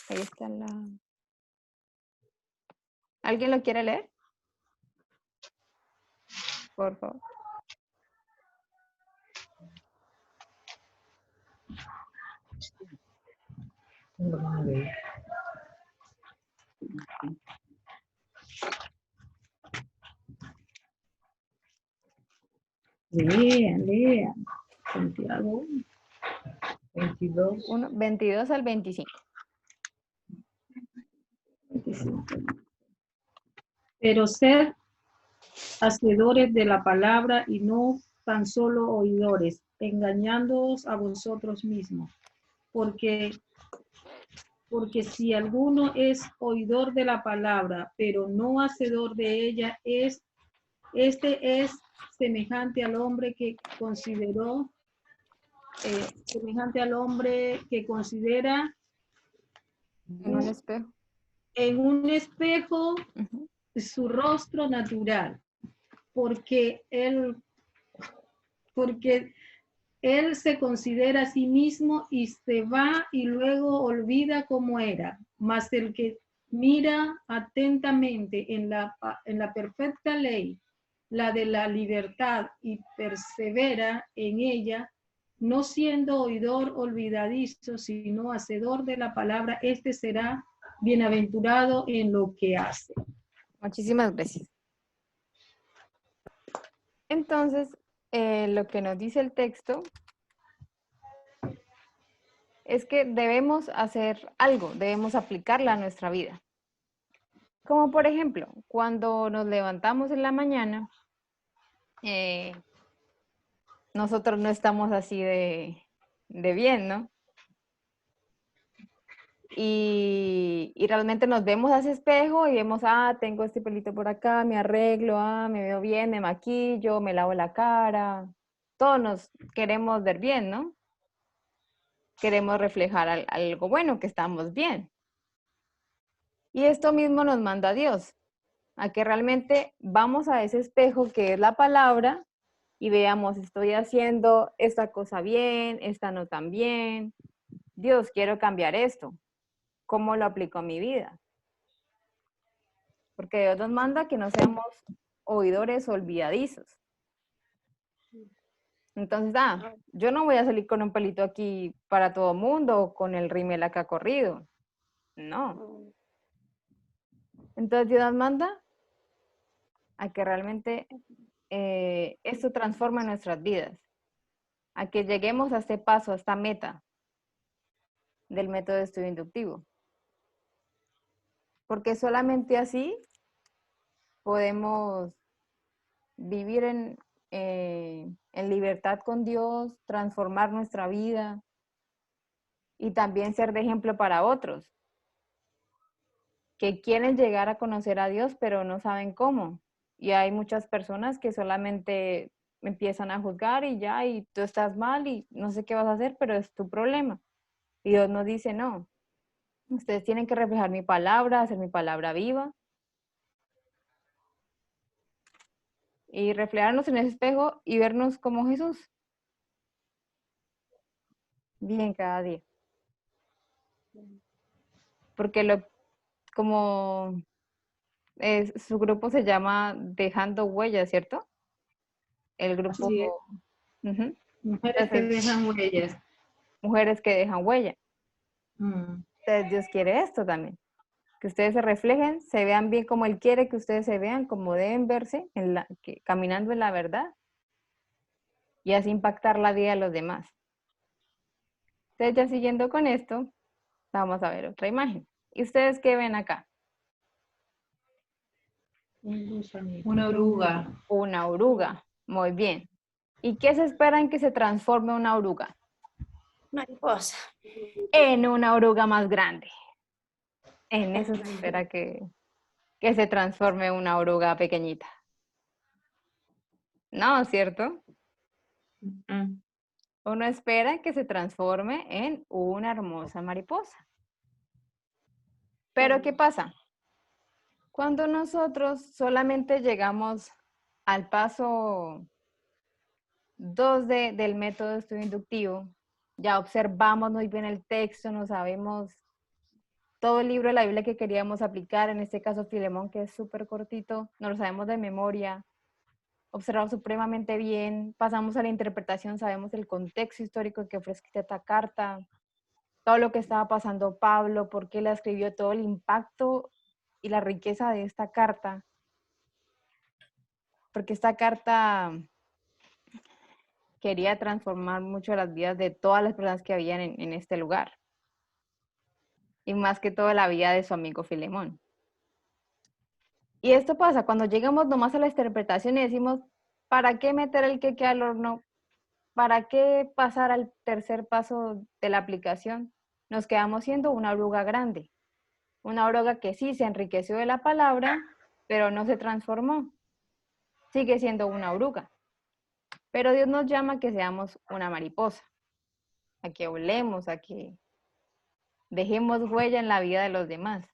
Ahí está la... ¿Alguien lo quiere leer? Por favor. Lean, lean. Santiago. 22. 22 al 25. 25. Pero sed hacedores de la palabra y no tan solo oidores, engañándoos a vosotros mismos. Porque si alguno es oidor de la palabra, pero no hacedor de ella, este es semejante al hombre que considera En un espejo. en un espejo Ujú. su rostro natural, porque él se considera a sí mismo y se va y luego olvida cómo era. Mas el que mira atentamente en la perfecta ley, la de la libertad, y persevera en ella, no siendo oidor olvidadizo, sino hacedor de la palabra, este será bienaventurado en lo que hace. Muchísimas gracias. Entonces, lo que nos dice el texto es que debemos hacer algo, debemos aplicarla a nuestra vida. Como por ejemplo, cuando nos levantamos en la mañana, nosotros no estamos así de bien, ¿no? Y realmente nos vemos a ese espejo y vemos, tengo este pelito por acá, me arreglo, me veo bien, me maquillo, me lavo la cara. Todos nos queremos ver bien, ¿no? Queremos reflejar algo bueno, que estamos bien. Y esto mismo nos manda Dios, a que realmente vamos a ese espejo que es la palabra y veamos, estoy haciendo esta cosa bien, esta no tan bien. Dios, quiero cambiar esto. ¿Cómo lo aplico a mi vida? Porque Dios nos manda que no seamos oidores olvidadizos. Entonces, yo no voy a salir con un pelito aquí para todo mundo o con el rímel acá corrido. No. Entonces Dios nos manda a que realmente esto transforme nuestras vidas, a que lleguemos a este paso, a esta meta del método de estudio inductivo. Porque solamente así podemos vivir en libertad con Dios, transformar nuestra vida y también ser de ejemplo para otros que quieren llegar a conocer a Dios, pero no saben cómo. Y hay muchas personas que solamente empiezan a juzgar y ya, y tú estás mal y no sé qué vas a hacer, pero es tu problema. Y Dios nos dice, no, ustedes tienen que reflejar mi palabra, hacer mi palabra viva. Y reflejarnos en ese espejo y vernos como Jesús. Bien cada día. Porque su grupo se llama Dejando Huellas, ¿cierto? El grupo. Así es. Ujú. Mujeres que Entonces, dejan huellas. mujeres que dejan huella. Entonces Dios quiere esto también. Que ustedes se reflejen, se vean bien como Él quiere que ustedes se vean, como deben verse, caminando en la verdad. Y así impactar la vida de los demás. Entonces, ya siguiendo con esto, vamos a ver otra imagen. ¿Y ustedes qué ven acá? Una oruga. Una oruga. Muy bien. ¿Y qué se espera en que se transforme una oruga? Mariposa. en una oruga más grande. En eso se espera que se transforme una oruga pequeñita. ¿No, cierto? Uno espera que se transforme en una hermosa mariposa. Pero ¿qué pasa? Cuando nosotros solamente llegamos al paso 2 del método de estudio inductivo, ya observamos muy bien el texto, no sabemos todo el libro de la Biblia que queríamos aplicar, en este caso Filemón, que es súper cortito, nos lo sabemos de memoria, observamos supremamente bien, pasamos a la interpretación, sabemos el contexto histórico que fue escrita esta carta, todo lo que estaba pasando Pablo, por qué la escribió, todo el impacto y la riqueza de esta carta. Porque esta carta quería transformar mucho las vidas de todas las personas que habían en este lugar. Y más que todo la vida de su amigo Filemón. Y esto pasa cuando llegamos nomás a la interpretación y decimos, ¿para qué meter el queque al horno? ¿Para qué pasar al tercer paso de la aplicación? Nos quedamos siendo una oruga grande. Una oruga que sí se enriqueció de la palabra, pero no se transformó. Sigue siendo una oruga. Pero Dios nos llama a que seamos una mariposa. A que volemos, a que dejemos huella en la vida de los demás.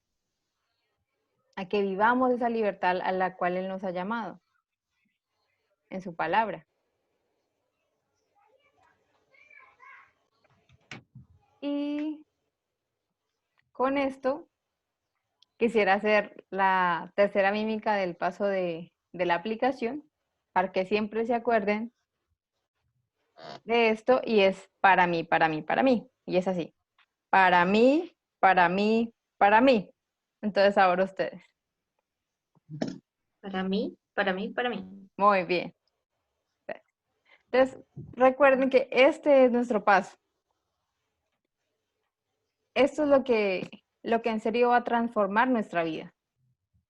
A que vivamos esa libertad a la cual Él nos ha llamado. En su palabra. Y con esto quisiera hacer la tercera mímica del paso de la aplicación, para que siempre se acuerden de esto, y es para mí, para mí, para mí. Y es así. Para mí, para mí, para mí. Entonces ahora ustedes. Para mí, para mí, para mí. Muy bien. Entonces, recuerden que este es nuestro paso. Esto es lo que en serio va a transformar nuestra vida.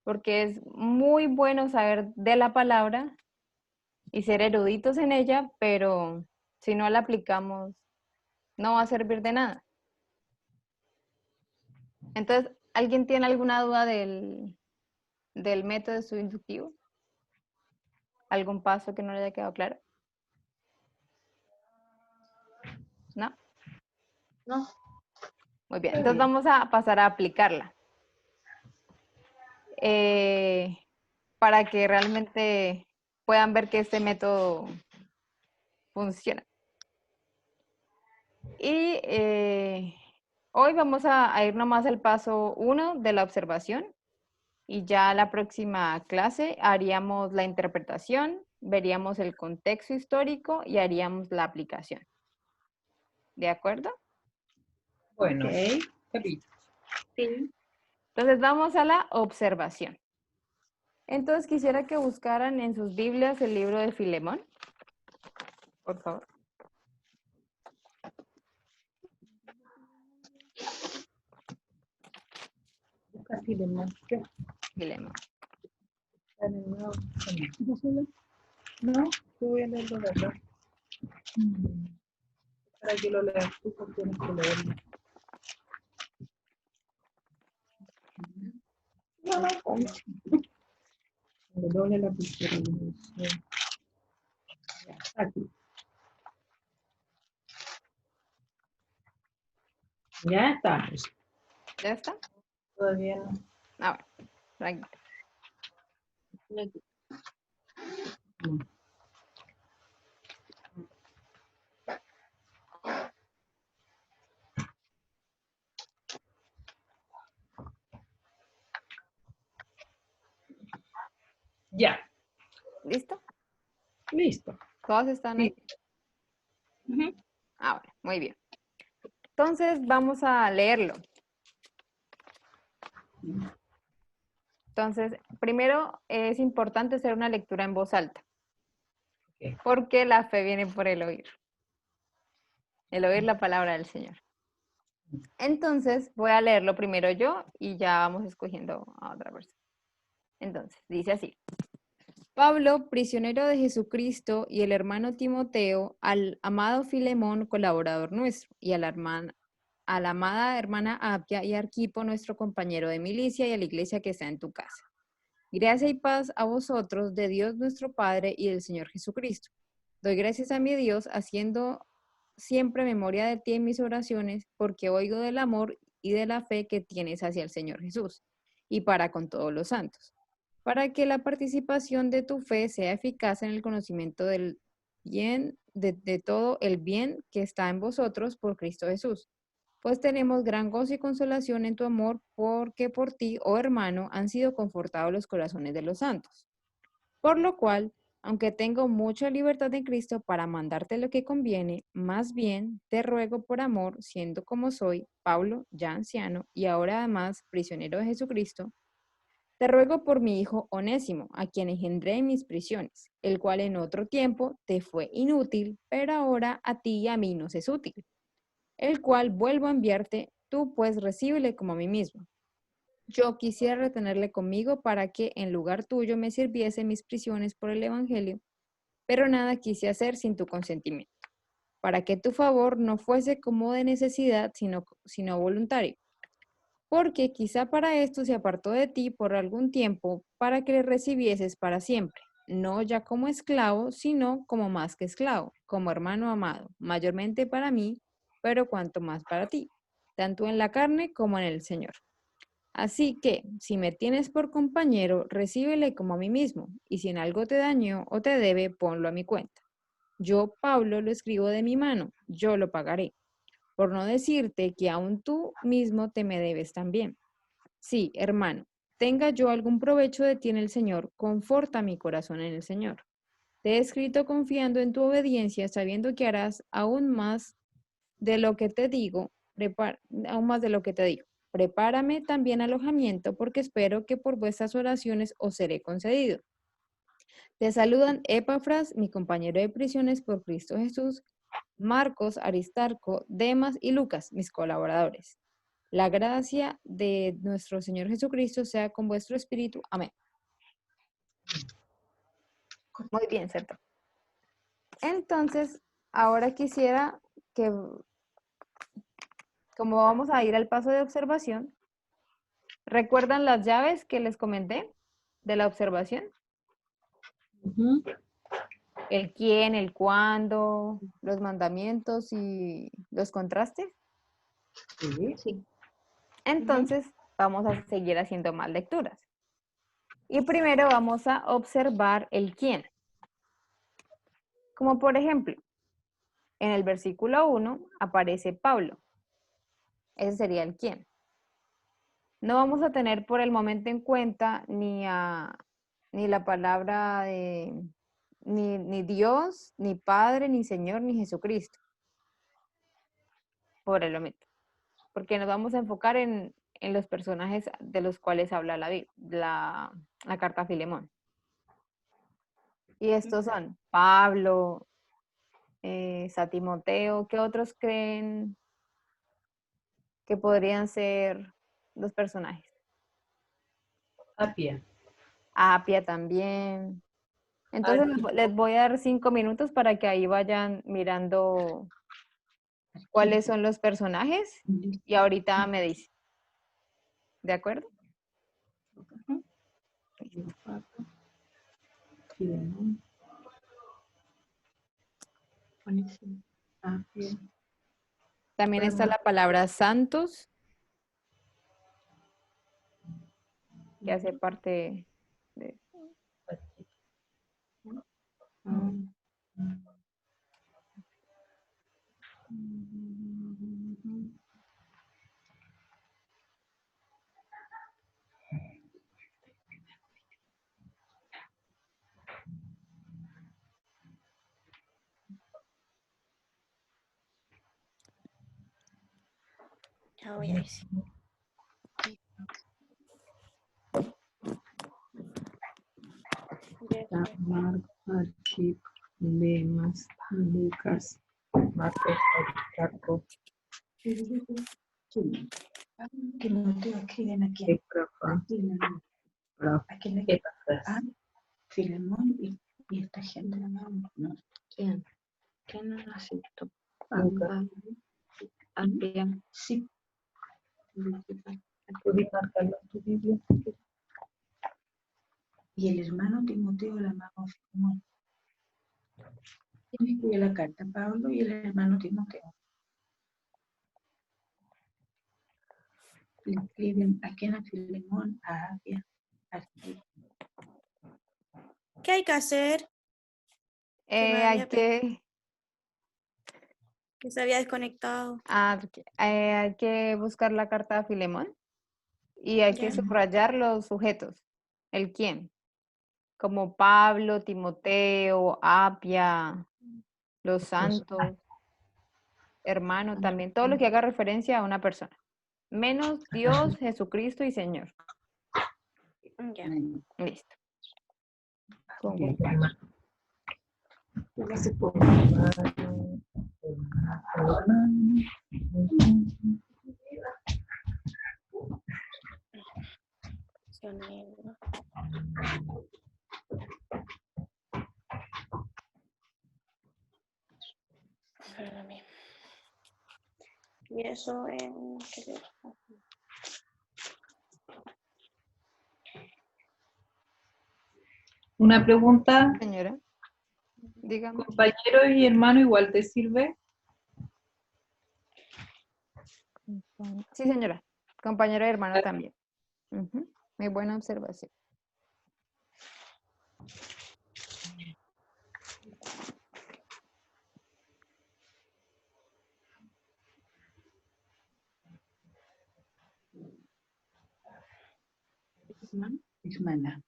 Porque es muy bueno saber de la palabra y ser eruditos en ella, pero si no la aplicamos, no va a servir de nada. Entonces, ¿alguien tiene alguna duda del método de estudio inductivo? ¿Algún paso que no le haya quedado claro? ¿No? No. Muy bien, entonces vamos a pasar a aplicarla. Para que realmente puedan ver que este método funciona. Y hoy vamos a ir nomás al paso 1 de la observación y ya la próxima clase haríamos la interpretación, veríamos el contexto histórico y haríamos la aplicación. ¿De acuerdo? Bueno, Ok. Felipe. Sí. Entonces vamos a la observación. Entonces quisiera que buscaran en sus Biblias el libro de Filemón. Por favor. Busca Filemón. ¿Qué? Filemón. Está en el Nuevo Testamento. No, yo voy a leerlo de acá. Para que lo leas tú, porque tienes que leerlo. No, no, concha. Le doble la pintura. Aquí. Ya estamos. ¿Ya está? Todavía no. Ah, bueno, tranquilo. Ya. ¿Listo? Listo. ¿Todos están ahí? Ah, bueno, muy bien. Entonces vamos a leerlo. Entonces, primero es importante hacer una lectura en voz alta. Porque la fe viene por el oír. El oír la palabra del Señor. Entonces, voy a leerlo primero yo y ya vamos escogiendo a otra persona. Entonces, dice así. Pablo, prisionero de Jesucristo, y el hermano Timoteo, al amado Filemón, colaborador nuestro, y a la amada hermana Apia y Arquipo, nuestro compañero de milicia, y a la iglesia que está en tu casa. Gracia y paz a vosotros, de Dios nuestro Padre y del Señor Jesucristo. Doy gracias a mi Dios, haciendo siempre memoria de ti en mis oraciones, porque oigo del amor y de la fe que tienes hacia el Señor Jesús, y para con todos los santos, para que la participación de tu fe sea eficaz en el conocimiento del bien, de todo el bien que está en vosotros por Cristo Jesús. Pues tenemos gran gozo y consolación en tu amor, porque por ti, oh hermano, han sido confortados los corazones de los santos. Por lo cual, aunque tengo mucha libertad en Cristo para mandarte lo que conviene, más bien te ruego por amor, siendo como soy, Pablo, ya anciano, y ahora además prisionero de Jesucristo, te ruego por mi hijo Onésimo, a quien engendré en mis prisiones, el cual en otro tiempo te fue inútil, pero ahora a ti y a mí nos es útil, el cual vuelvo a enviarte, tú pues recíbele como a mí mismo. Yo quisiera retenerle conmigo para que en lugar tuyo me sirviese en mis prisiones por el Evangelio, pero nada quise hacer sin tu consentimiento, para que tu favor no fuese como de necesidad, sino voluntario. Porque quizá para esto se apartó de ti por algún tiempo, para que le recibieses para siempre, no ya como esclavo, sino como más que esclavo, como hermano amado, mayormente para mí, pero cuanto más para ti, tanto en la carne como en el Señor. Así que, si me tienes por compañero, recíbele como a mí mismo, y si en algo te dañó o te debe, ponlo a mi cuenta. Yo, Pablo, lo escribo de mi mano, yo lo pagaré, por no decirte que aún tú mismo te me debes también. Sí, hermano, tenga yo algún provecho de ti en el Señor, conforta mi corazón en el Señor. Te he escrito confiando en tu obediencia, sabiendo que harás aún más de lo que te digo, aún más de lo que te digo. Prepárame también alojamiento, porque espero que por vuestras oraciones os seré concedido. Te saludan Epafras, mi compañero de prisiones por Cristo Jesús, Marcos, Aristarco, Demas y Lucas, mis colaboradores. La gracia de nuestro Señor Jesucristo sea con vuestro espíritu. Amén. Muy bien, ¿cierto? Entonces, ahora quisiera que, como vamos a ir al paso de observación, ¿recuerdan las llaves que les comenté de la observación? Ujú. El quién, el cuándo, los mandamientos y los contrastes. Sí. Entonces, vamos a seguir haciendo más lecturas. Y primero vamos a observar el quién. Como por ejemplo, en el versículo 1 aparece Pablo. Ese sería el quién. No vamos a tener por el momento en cuenta ni la palabra de ni Dios, ni Padre, ni Señor, ni Jesucristo. Por el momento. Porque nos vamos a enfocar en los personajes de los cuales habla la carta a Filemón. Y estos son Pablo, San Timoteo. ¿Qué otros creen que podrían ser los personajes? Apia. Apia también. Entonces les voy a dar 5 minutos para que ahí vayan mirando cuáles son los personajes y ahorita me dice. ¿De acuerdo? También está la palabra santos, que hace parte de... Ya voy a decir. Marcos, Arquipo, Demas, Lucas. Marcos, Aristarco, Que no te escriben aquí. Epafras. ¿A quién le Epafras. Filemón y esta gente. ¿No? ¿Quién? ¿Quién no aceptó? Lucas. Adrián. Sí. ¿Puedes marcarlo en tu Biblia? Y el hermano Timoteo, el hermano Filemón. ¿Quién escribe la carta? Pablo y el hermano Timoteo. Le escriben a quién, a Filemón, a Apia, a Arquipo. ¿Qué hay que hacer? Hay Que se había desconectado. hay que buscar la carta de Filemón y hay que Ya. subrayar los sujetos. El quién. Como Pablo, Timoteo, Apia, los santos, hermano también. Todo lo que haga referencia a una persona. Menos Dios, Jesucristo y Señor. Ya. Listo. Perdóname. Y eso en... Una pregunta, Señora, dígame. compañero y hermano igual te sirve. Sí, señora. Compañero y hermano también. Ujú. Muy buena observación. Hermana.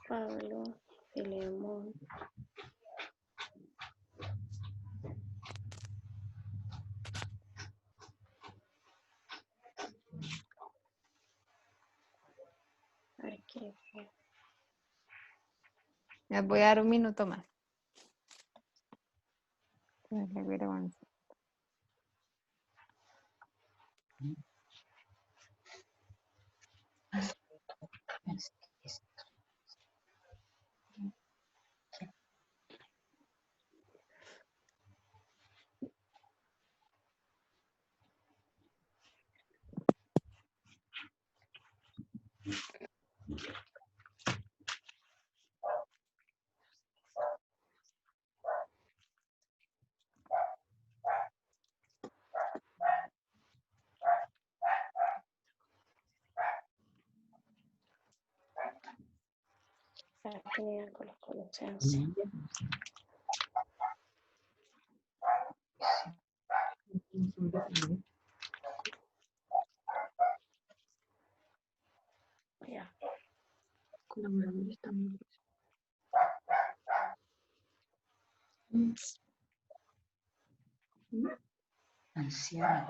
Pablo, Filemón. Arquipo. Les voy a dar un minuto más. Le voy a avanzar. Genial, con los colosenses. Ya. Colaboradores también. Anciano.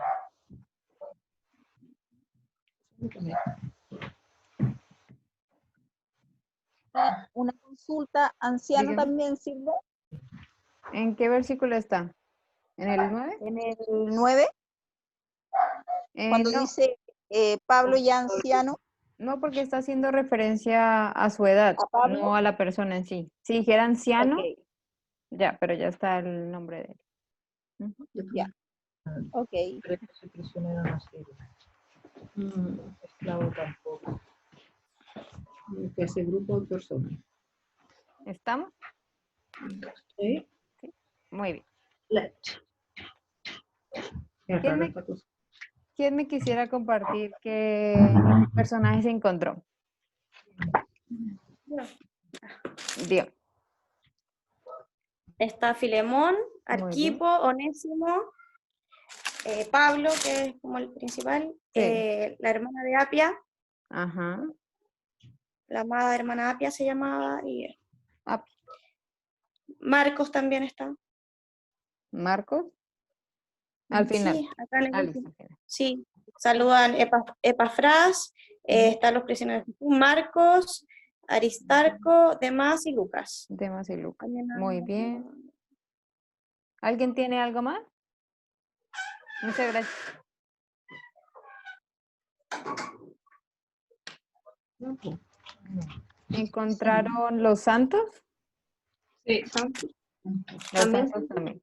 Una consulta, ¿anciano Dígame. también sirve? ¿En qué versículo está? ¿En el 9? En el 9, cuando No, dice Pablo ya anciano, no, porque está haciendo referencia a su edad, ¿a Pablo? no a la persona en sí. Si dijera anciano, Ok, ya, pero ya está el nombre de él. Ujú. ya. Ok. Preso y prisionero no sirve. Esclavo tampoco. Ese grupo de personas. ¿Estamos? ¿Sí? Muy bien. Es ¿Quién raro me, esta cosa. quién me quisiera compartir qué personaje se encontró? Dios. Está Filemón, Muy bien. Arquipo, Onésimo, Pablo, que es como el principal, Sí. la hermana de Apia, Ajá. la amada hermana Apia se llamaba, y Ah, Marcos también está. Marcos. Al final. Sí, acá en Ah, el listo, último. al final. Sí, saludan Epafras, están los prisioneros de Jesús, Marcos, Aristarco, Demás y Lucas. Demas y Lucas. Muy bien. ¿Alguien tiene algo más? Muchas gracias. ¿Encontraron los santos? Sí, Los También. santos también.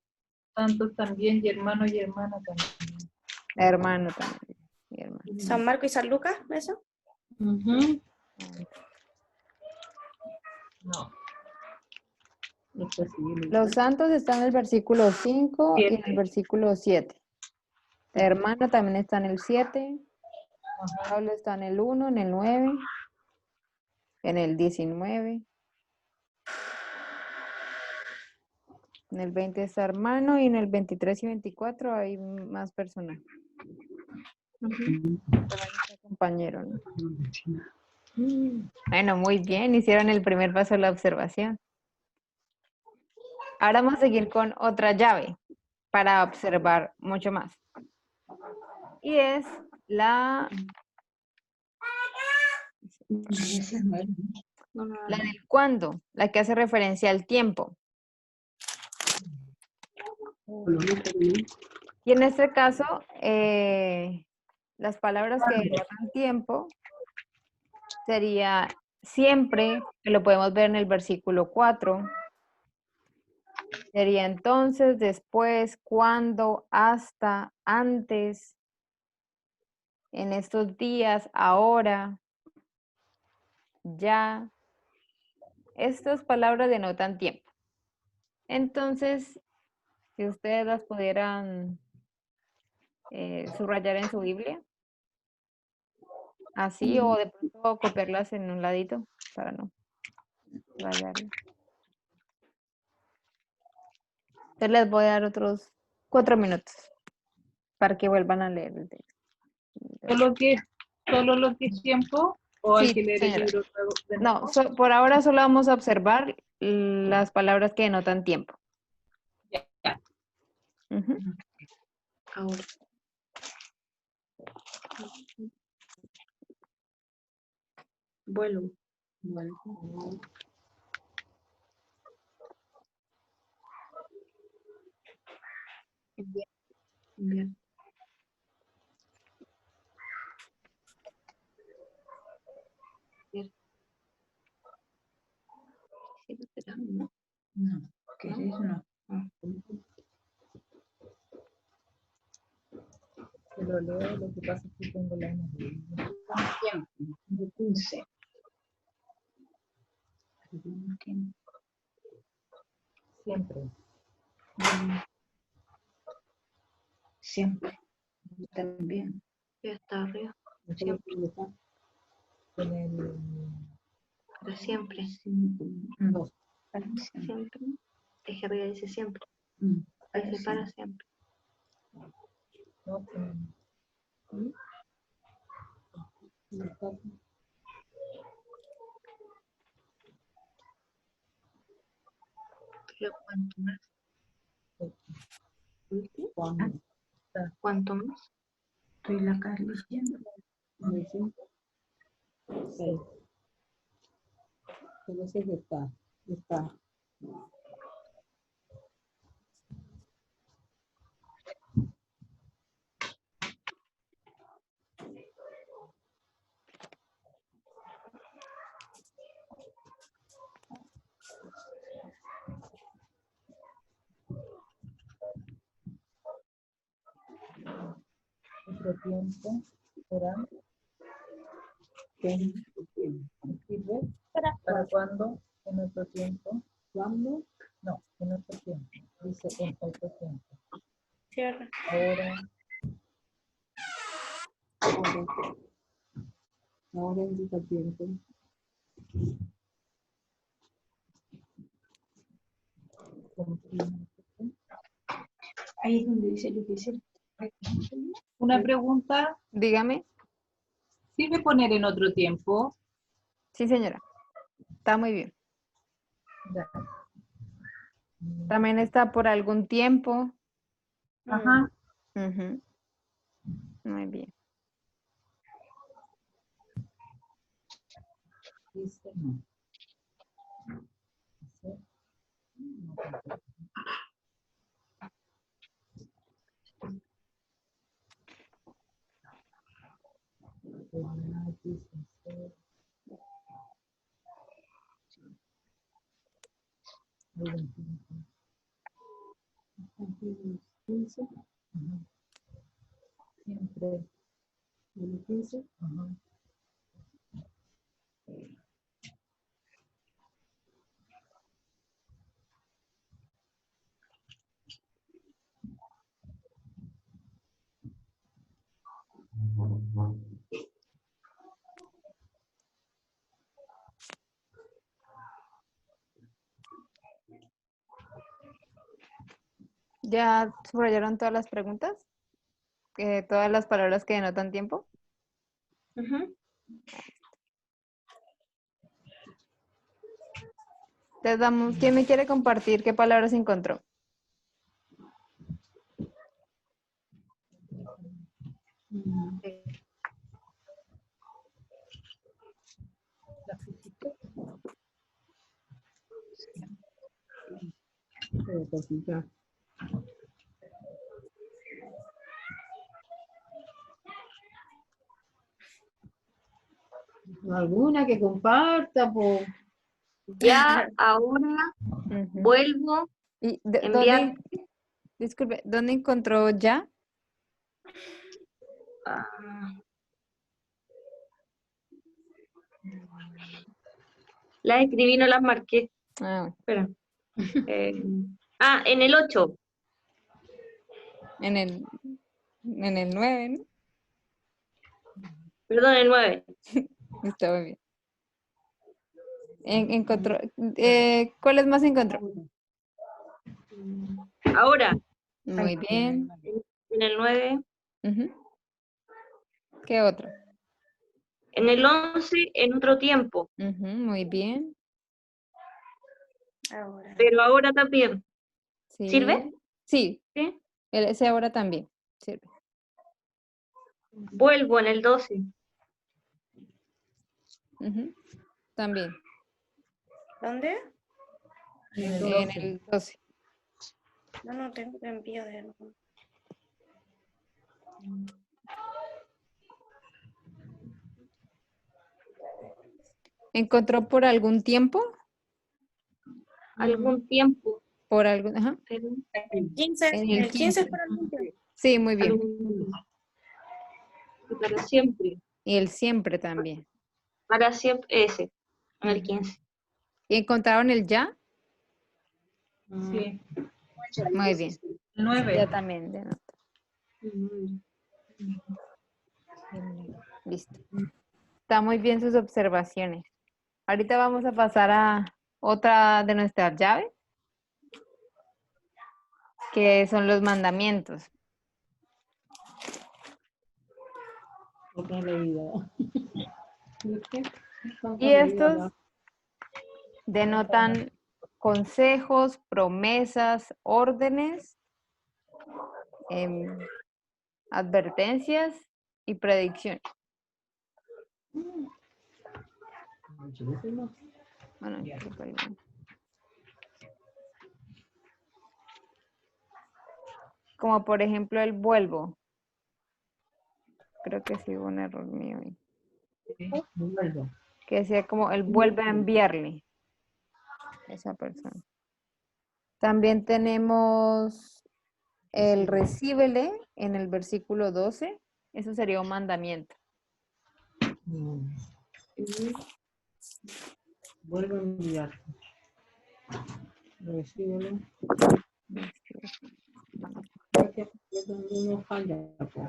santos también, y hermano y hermana también. Hermano también. Mi hermano. San Marco y San Lucas, ¿eso? Ujú. No. Los santos están en el versículo 5 y en el 7. versículo 7. Hermano también está en el 7. Ajá. Pablo está en el 1, en el 9, en el 19. En el 20 está hermano y en el 23 y 24 hay más personas. También está compañero, ¿no? Bueno, muy bien, hicieron el primer paso de la observación. Ahora vamos a seguir con otra llave para observar mucho más. Y es la del cuándo, la que hace referencia al tiempo. Y en este caso, las palabras que denotan tiempo sería siempre, que lo podemos ver en el versículo 4. Sería entonces, después, cuando, hasta, antes, en estos días, ahora, ya. Estas palabras denotan tiempo. Entonces, si ustedes las pudieran subrayar en su Biblia, así, o de pronto copiarlas en un ladito para no rayarlas. Entonces les voy a dar otros 4 minutos para que vuelvan a leer el texto. ¿Solo lo que es tiempo? ¿O hay Sí, que leer el señora. libro de No, nuevo? por ahora solo vamos a observar las palabras que denotan tiempo. Ya. Ujú. Ahora. Vuelo. Enviar. No. ¿Qué es eso? No. Se lo leo, lo que pasa es que tengo la memoria. De 15. Siempre. Siempre. También. Ya está arriba. Siempre. En el... Para siempre. No. Para siempre. Es que arriba dice siempre. Dice para siempre. No, Pero ¿cuánto más? ¿cuándo? ¿Cuánto más? Estoy la acá leyendo. Sí. Entonces está. Nuestro tiempo será. ¿Qué sirve? ¿Para cuándo? En nuestro tiempo. ¿Cuándo? No, en nuestro tiempo. Dice en otro tiempo. Cierra. Ahora indica tiempo. Ahí es donde dice lo que dice. Una pregunta, Dígame. ¿sirve poner en otro tiempo? Sí, señora. Está muy bien. Ya. También está por algún tiempo. Ajá. Ujú. Muy bien. Dice no. El 15. Ajá. Siempre. El 15. Ajá. ¿Ya subrayaron todas las preguntas? ¿Todas las palabras que denotan tiempo? Entonces vamos, ¿quién me quiere compartir qué palabras encontró? La física. Alguna que comparta, po. Ya, ahora, Ujú. vuelvo, ¿Y enviar. disculpe, dónde encontró ya? Las escribí, no las marqué. Ah, Espera. En el 8. en el 9, ¿no? Perdón, el 9. Está muy bien. Encontró, ¿cuáles más encontró? Ahora, Muy bien. en el 9. Ujú. ¿Qué otro? En el 11, en otro tiempo. Ujú, muy bien. Pero ahora también. Sí. ¿Sirve? Sí, ¿Sí? ese ahora también sirve. Vuelvo en el 12. Ujú, también. ¿Dónde? En el 12. No tengo que envío de algo. ¿Encontró por algún tiempo? Algún tiempo. Por algún, ajá. El 15, En el el 15 es 15. para algún tiempo. Sí, muy bien. Y para siempre. Y el siempre también. Para siempre, ese. En el 15. ¿Y encontraron el ya? Sí. Muy bien. 9. Ya también. Listo. Está muy bien sus observaciones. Ahorita vamos a pasar a otra de nuestras llaves, que son los mandamientos. Otra leída. Y estos denotan consejos, promesas, órdenes, advertencias y predicciones. Bueno, como por ejemplo el vuelvo. Creo que sí hubo un error mío ahí. Vuelvo. Que decía como él vuelve a enviarle a esa persona. También tenemos el recíbele en el versículo 12. Eso sería un mandamiento. Vuelvo a enviar. Recíbelo. Es que cuando uno falla, pues.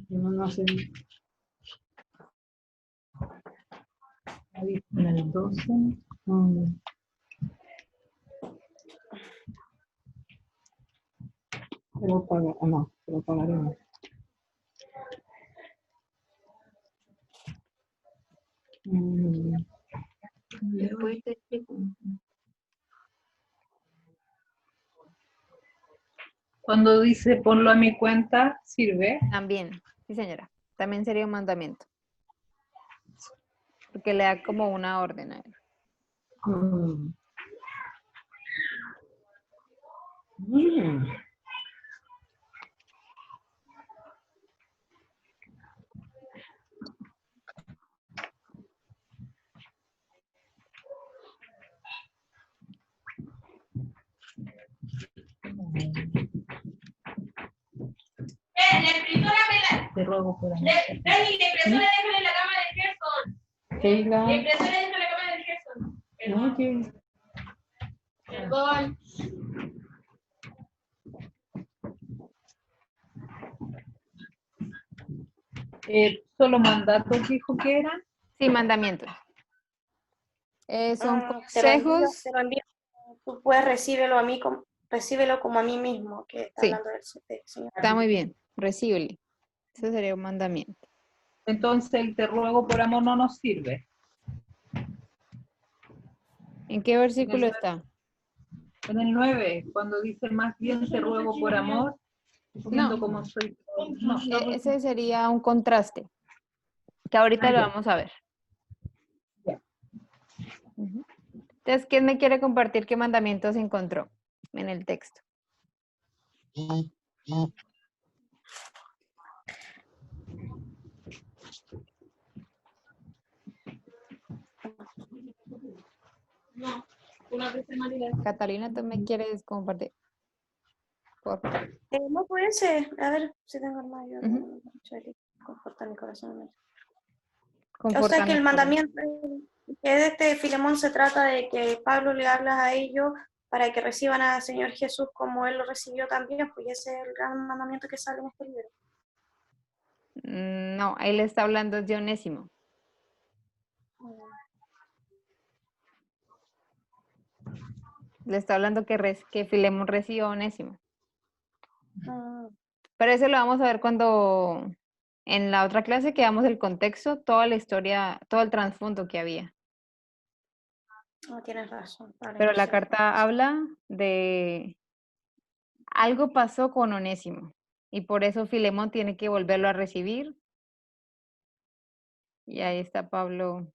Uno no hace. Ahí en el 12. Pero no, pero pagaremos. Después te explico. Cuando dice ponlo a mi cuenta, ¿sirve? También, sí señora. También sería un mandamiento. Porque le da como una orden a él. te ruego por amor. Dani, la impresora déjala en la cama del Gerson. Sheila. La impresora déjala en la cama del Gerson. Perdón. ¿Solo mandatos dijo que eran? Sí, mandamientos. Son Te lo envío, consejos. te lo envío. Tú puedes recíbelo como a mí mismo, que está Sí. hablando del Señor. Está muy bien. Recíbele. Eso sería un mandamiento. Entonces el te ruego por amor no nos sirve. ¿En qué versículo está? En el 9, cuando dice más bien te ruego por amor, viendo No. cómo soy. No. Ese sería un contraste, que ahorita lo ya. vamos a ver. Ya. Ujú. Entonces, ¿quién me quiere compartir qué mandamientos encontró en el texto? No, una vez en María. Catalina, ¿tú me quieres compartir? Por favor. No puede ser. A ver si tengo el mayor. Ujú. Conforta mi corazón. O Conforta sea que mi el corazón. mandamiento que de este Filemón se trata de que Pablo le habla a ellos para que reciban al Señor Jesús como Él lo recibió también, pues ese es el gran mandamiento que sale en este libro. No, él está hablando de Onésimo. Le está hablando que Filemón recibió a Onésimo. Pero eso lo vamos a ver cuando en la otra clase que damos el contexto, toda la historia, todo el trasfondo que había. No, tienes razón. Vale, Pero la entonces, carta habla de algo pasó con Onésimo y por eso Filemón tiene que volverlo a recibir. Y ahí está Pablo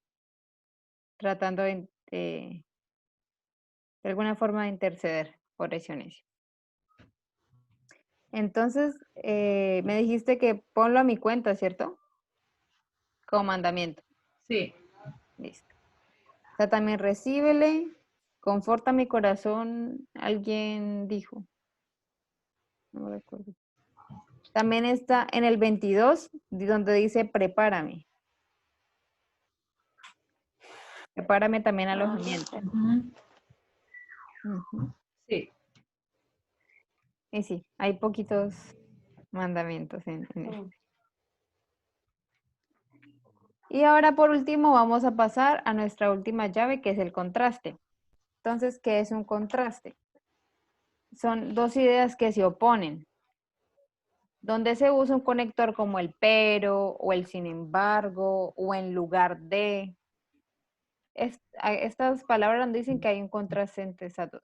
tratando de alguna forma de interceder por ese Onésimo. Entonces, me dijiste que ponlo a mi cuenta, ¿cierto? Como mandamiento. Sí. Listo. O sea, también recíbele, conforta mi corazón, alguien dijo. No me recuerdo. También está en el 22, donde dice prepárame. Prepárame también alojamiento. Ujú. Sí. Y sí, hay poquitos mandamientos en esto. Y ahora por último vamos a pasar a nuestra última llave, que es el contraste. Entonces, ¿qué es un contraste? Son dos ideas que se oponen, donde se usa un conector como el pero o el sin embargo o en lugar de. Estas palabras nos dicen que hay un contraste entre esas dos.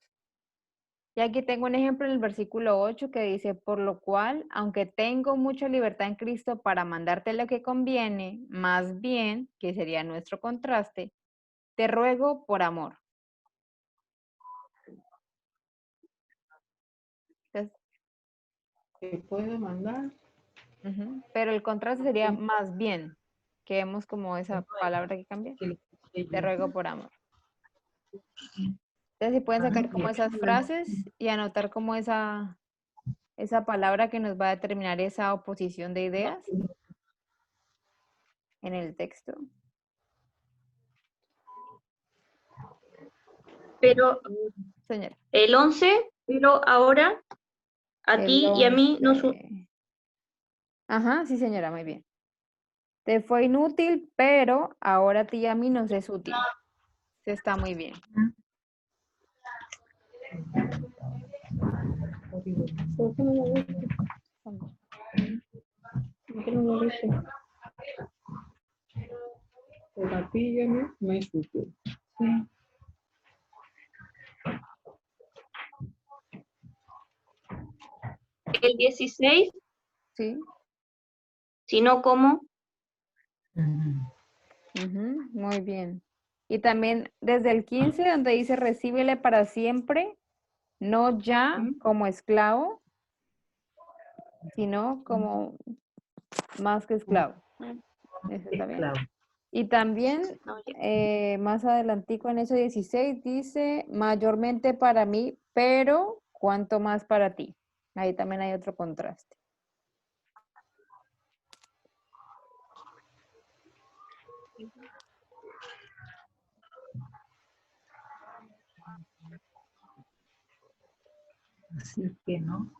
Y aquí tengo un ejemplo en el versículo 8 que dice, por lo cual, aunque tengo mucha libertad en Cristo para mandarte lo que conviene, más bien, que sería nuestro contraste, te ruego por amor. Entonces, ¿Se puede mandar? pero el contraste sería más bien, que vemos como esa palabra que cambia. Te ruego por amor. Entonces, si pueden sacar como esas frases y anotar como esa palabra que nos va a determinar esa oposición de ideas en el texto. Pero Señora. el 11, pero ahora a ti y a mí nos... Ajá, sí señora, muy bien. Te fue inútil, pero ahora a ti y a mí nos es útil. Sí, está muy bien. ¿Por qué no lo dice? ¿Por qué no lo dice? Por a ti y a mí me es útil. Sí. El 16, Sí. si no, ¿cómo? Muy bien. Y también desde el 15, donde dice recíbele para siempre, no ya como esclavo, sino como más que esclavo. Eso está bien. Y también más adelantico en ese 16 dice mayormente para mí, pero cuanto más para ti. Ahí también hay otro contraste. Así que no.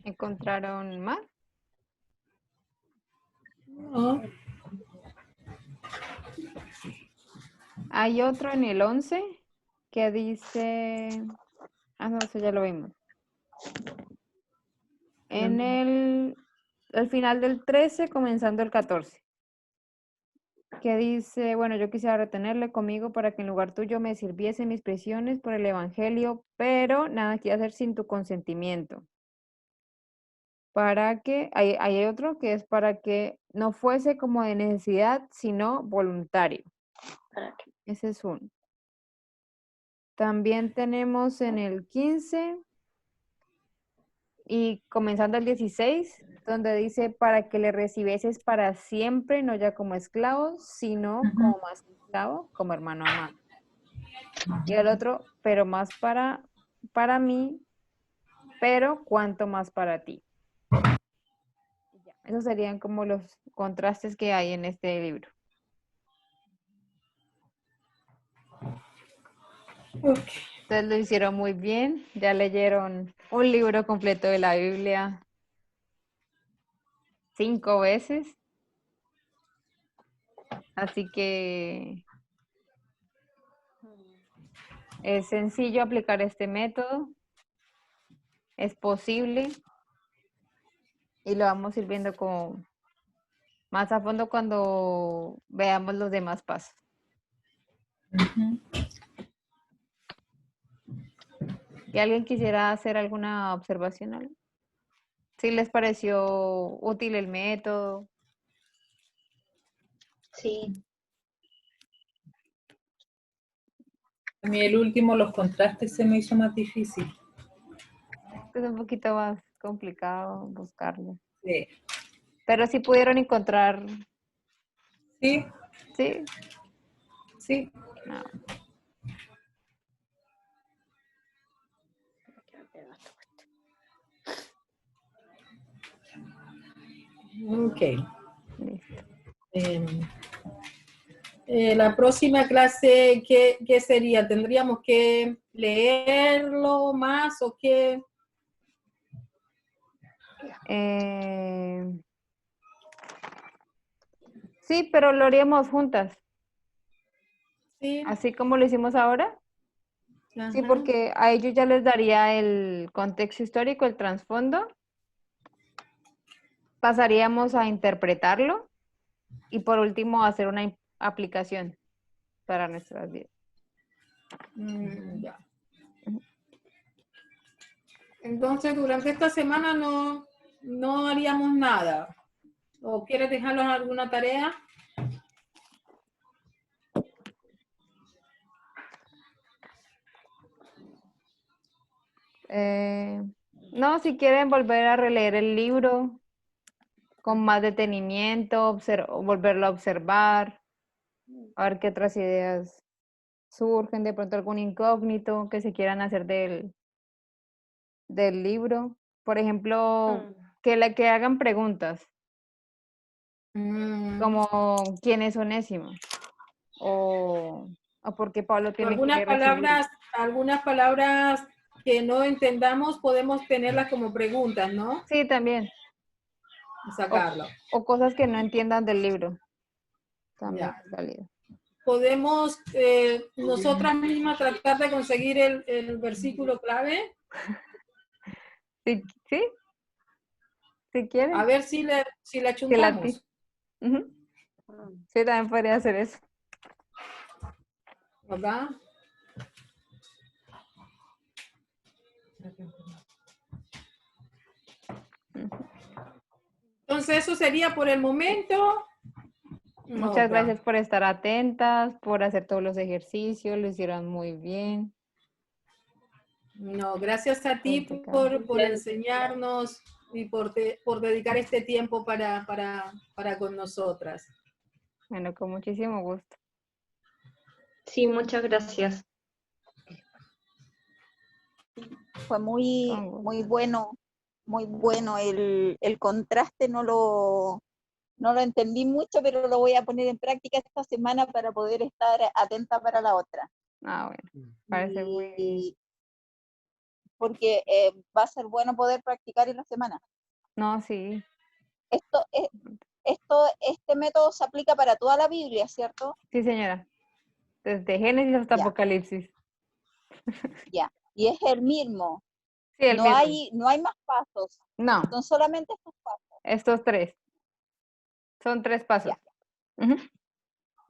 ¿Encontraron más? No. Hay otro en el 11 que dice... Ah, no, eso ya lo vimos. En el final del 13, comenzando el 14. Que dice, bueno, yo quisiera retenerle conmigo para que en lugar tuyo me sirviese mis prisiones por el evangelio, pero nada quiero hacer sin tu consentimiento. Para que, hay otro que es para que no fuese como de necesidad, sino voluntario. Ese es uno. También tenemos en el 15 y comenzando el 16, donde dice para que le recibieses para siempre, no ya como esclavo, sino como más esclavo, como hermano amado. Y el otro, pero más para mí, pero cuanto más para ti. Esos serían como los contrastes que hay en este libro. Ustedes lo hicieron muy bien, ya leyeron un libro completo de la Biblia 5 veces. Así que es sencillo aplicar este método, es posible y lo vamos a ir viendo como más a fondo cuando veamos los demás pasos. ¿Y alguien quisiera hacer alguna observación? ¿Sí les pareció útil el método? Sí. A mí el último, los contrastes, se me hizo más difícil. Es un poquito más complicado buscarlo. Sí. Pero sí pudieron encontrar. Sí. Sí. Sí. No. Ok. Listo. La próxima clase, ¿qué sería? ¿Tendríamos que leerlo más o qué? Sí, pero lo haríamos juntas. Sí. Así como lo hicimos ahora. Ajá. Sí, porque a ellos ya les daría el contexto histórico, el trasfondo. Pasaríamos a interpretarlo y por último a hacer una aplicación para nuestras vidas. Ya. Entonces, durante esta semana no haríamos nada. ¿O quieres dejarlos en alguna tarea? No, si quieren volver a releer el libro con más detenimiento, volverlo a observar, a ver qué otras ideas surgen, de pronto algún incógnito que se quieran hacer del libro. Por ejemplo, que hagan preguntas. Como ¿quién es Onésimo? O por qué Pablo tiene que recibir. Algunas palabras que no entendamos podemos tenerlas como preguntas, ¿no? Sí, también. Sacarlo. O cosas que no entiendan del libro. También Ya. es válido. ¿Podemos nosotras mismas tratar de conseguir el versículo clave? Sí, si quieren. A ver si la chuntamos. Sí, también podría hacer eso. ¿Verdad? Entonces eso sería por el momento. Muchas gracias por estar atentas, por hacer todos los ejercicios, lo hicieron muy bien. No, gracias a ti por enseñarnos y por dedicar este tiempo para con nosotras. Bueno, con muchísimo gusto. Sí, muchas gracias. Fue muy bueno el contraste, no lo entendí mucho, pero lo voy a poner en práctica esta semana para poder estar atenta para la otra. Ah, bueno, parece muy bien. Porque va a ser bueno poder practicar en la semana. No, sí. Este método se aplica para toda la Biblia, ¿cierto? Sí, señora. Desde Génesis hasta Apocalipsis. Ya. Y es el mismo. Sí, el mismo. No hay más pasos. No. Son solamente estos pasos. Estos 3. Son 3 pasos.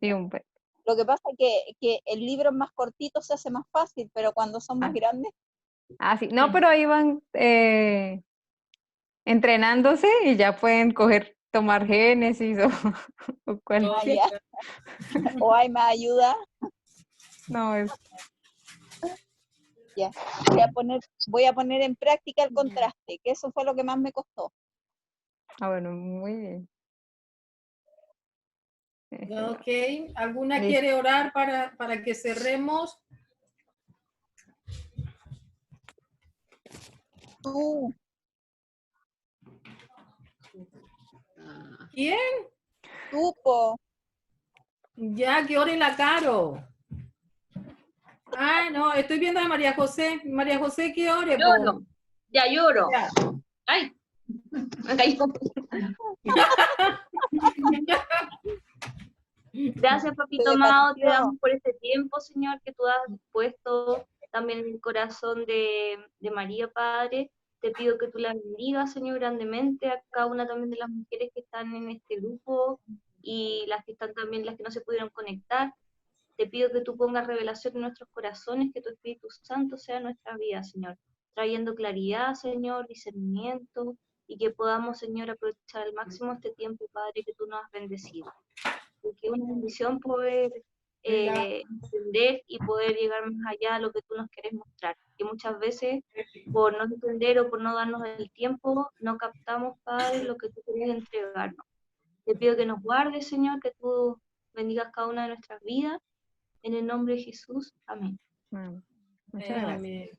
Y un pe. Lo que pasa es que el libro más cortito se hace más fácil, pero cuando son más grandes. Ah, sí. No, pero ahí van entrenándose y ya pueden tomar Génesis o cualquier. O hay más ayuda. No, es. Ya. Voy a poner en práctica el contraste, que eso fue lo que más me costó. Ah, bueno, muy bien. Ok, ¿alguna quiere orar para que cerremos? ¿Quién? Supo. Ya, que ore la Caro. Ah, no, estoy viendo a María José. María José, que ore. Lloro. Ya lloro. Ya. Ay. Ay. Gracias, papito amado, te damos por este tiempo, Señor, que tú has puesto también en el corazón de María, Padre. Te pido que tú la bendigas, Señor, grandemente a cada una también de las mujeres que están en este grupo y las que están también, las que no se pudieron conectar. Te pido que tú pongas revelación en nuestros corazones, que tu Espíritu Santo sea nuestra vida, Señor, trayendo claridad, Señor, discernimiento, y que podamos, Señor, aprovechar al máximo este tiempo, Padre, que tú nos has bendecido. Porque es una bendición poder entender y poder llegar más allá a lo que tú nos quieres mostrar. Que muchas veces, por no entender o por no darnos el tiempo, no captamos, Padre, lo que tú quieres entregarnos. Te pido que nos guardes, Señor, que tú bendigas cada una de nuestras vidas. En el nombre de Jesús. Amén. Muchas gracias.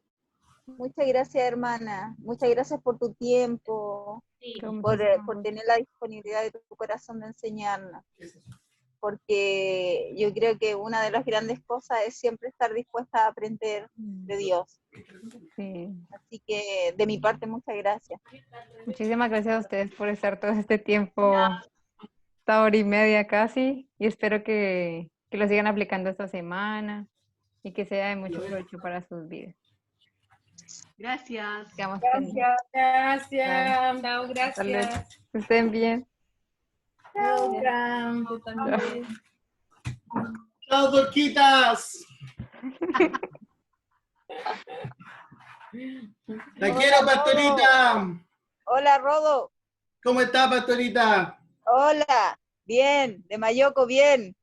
Muchas gracias, hermana. Muchas gracias por tu tiempo, sí, por tener la disponibilidad de tu corazón de enseñarnos. Porque yo creo que una de las grandes cosas es siempre estar dispuesta a aprender de Dios. Sí. Así que de mi parte, muchas gracias. Muchísimas gracias a ustedes por estar todo este tiempo, esta hora y media casi, y espero que lo sigan aplicando esta semana y que sea de mucho provecho para sus vidas. Gracias. Gracias. Chao, gracias. Que estén bien. Chao, Turquitas. La quiero, Pastorita. Hola, Rodo. ¿Cómo está, Pastorita? Hola, bien, de Mayoco, bien.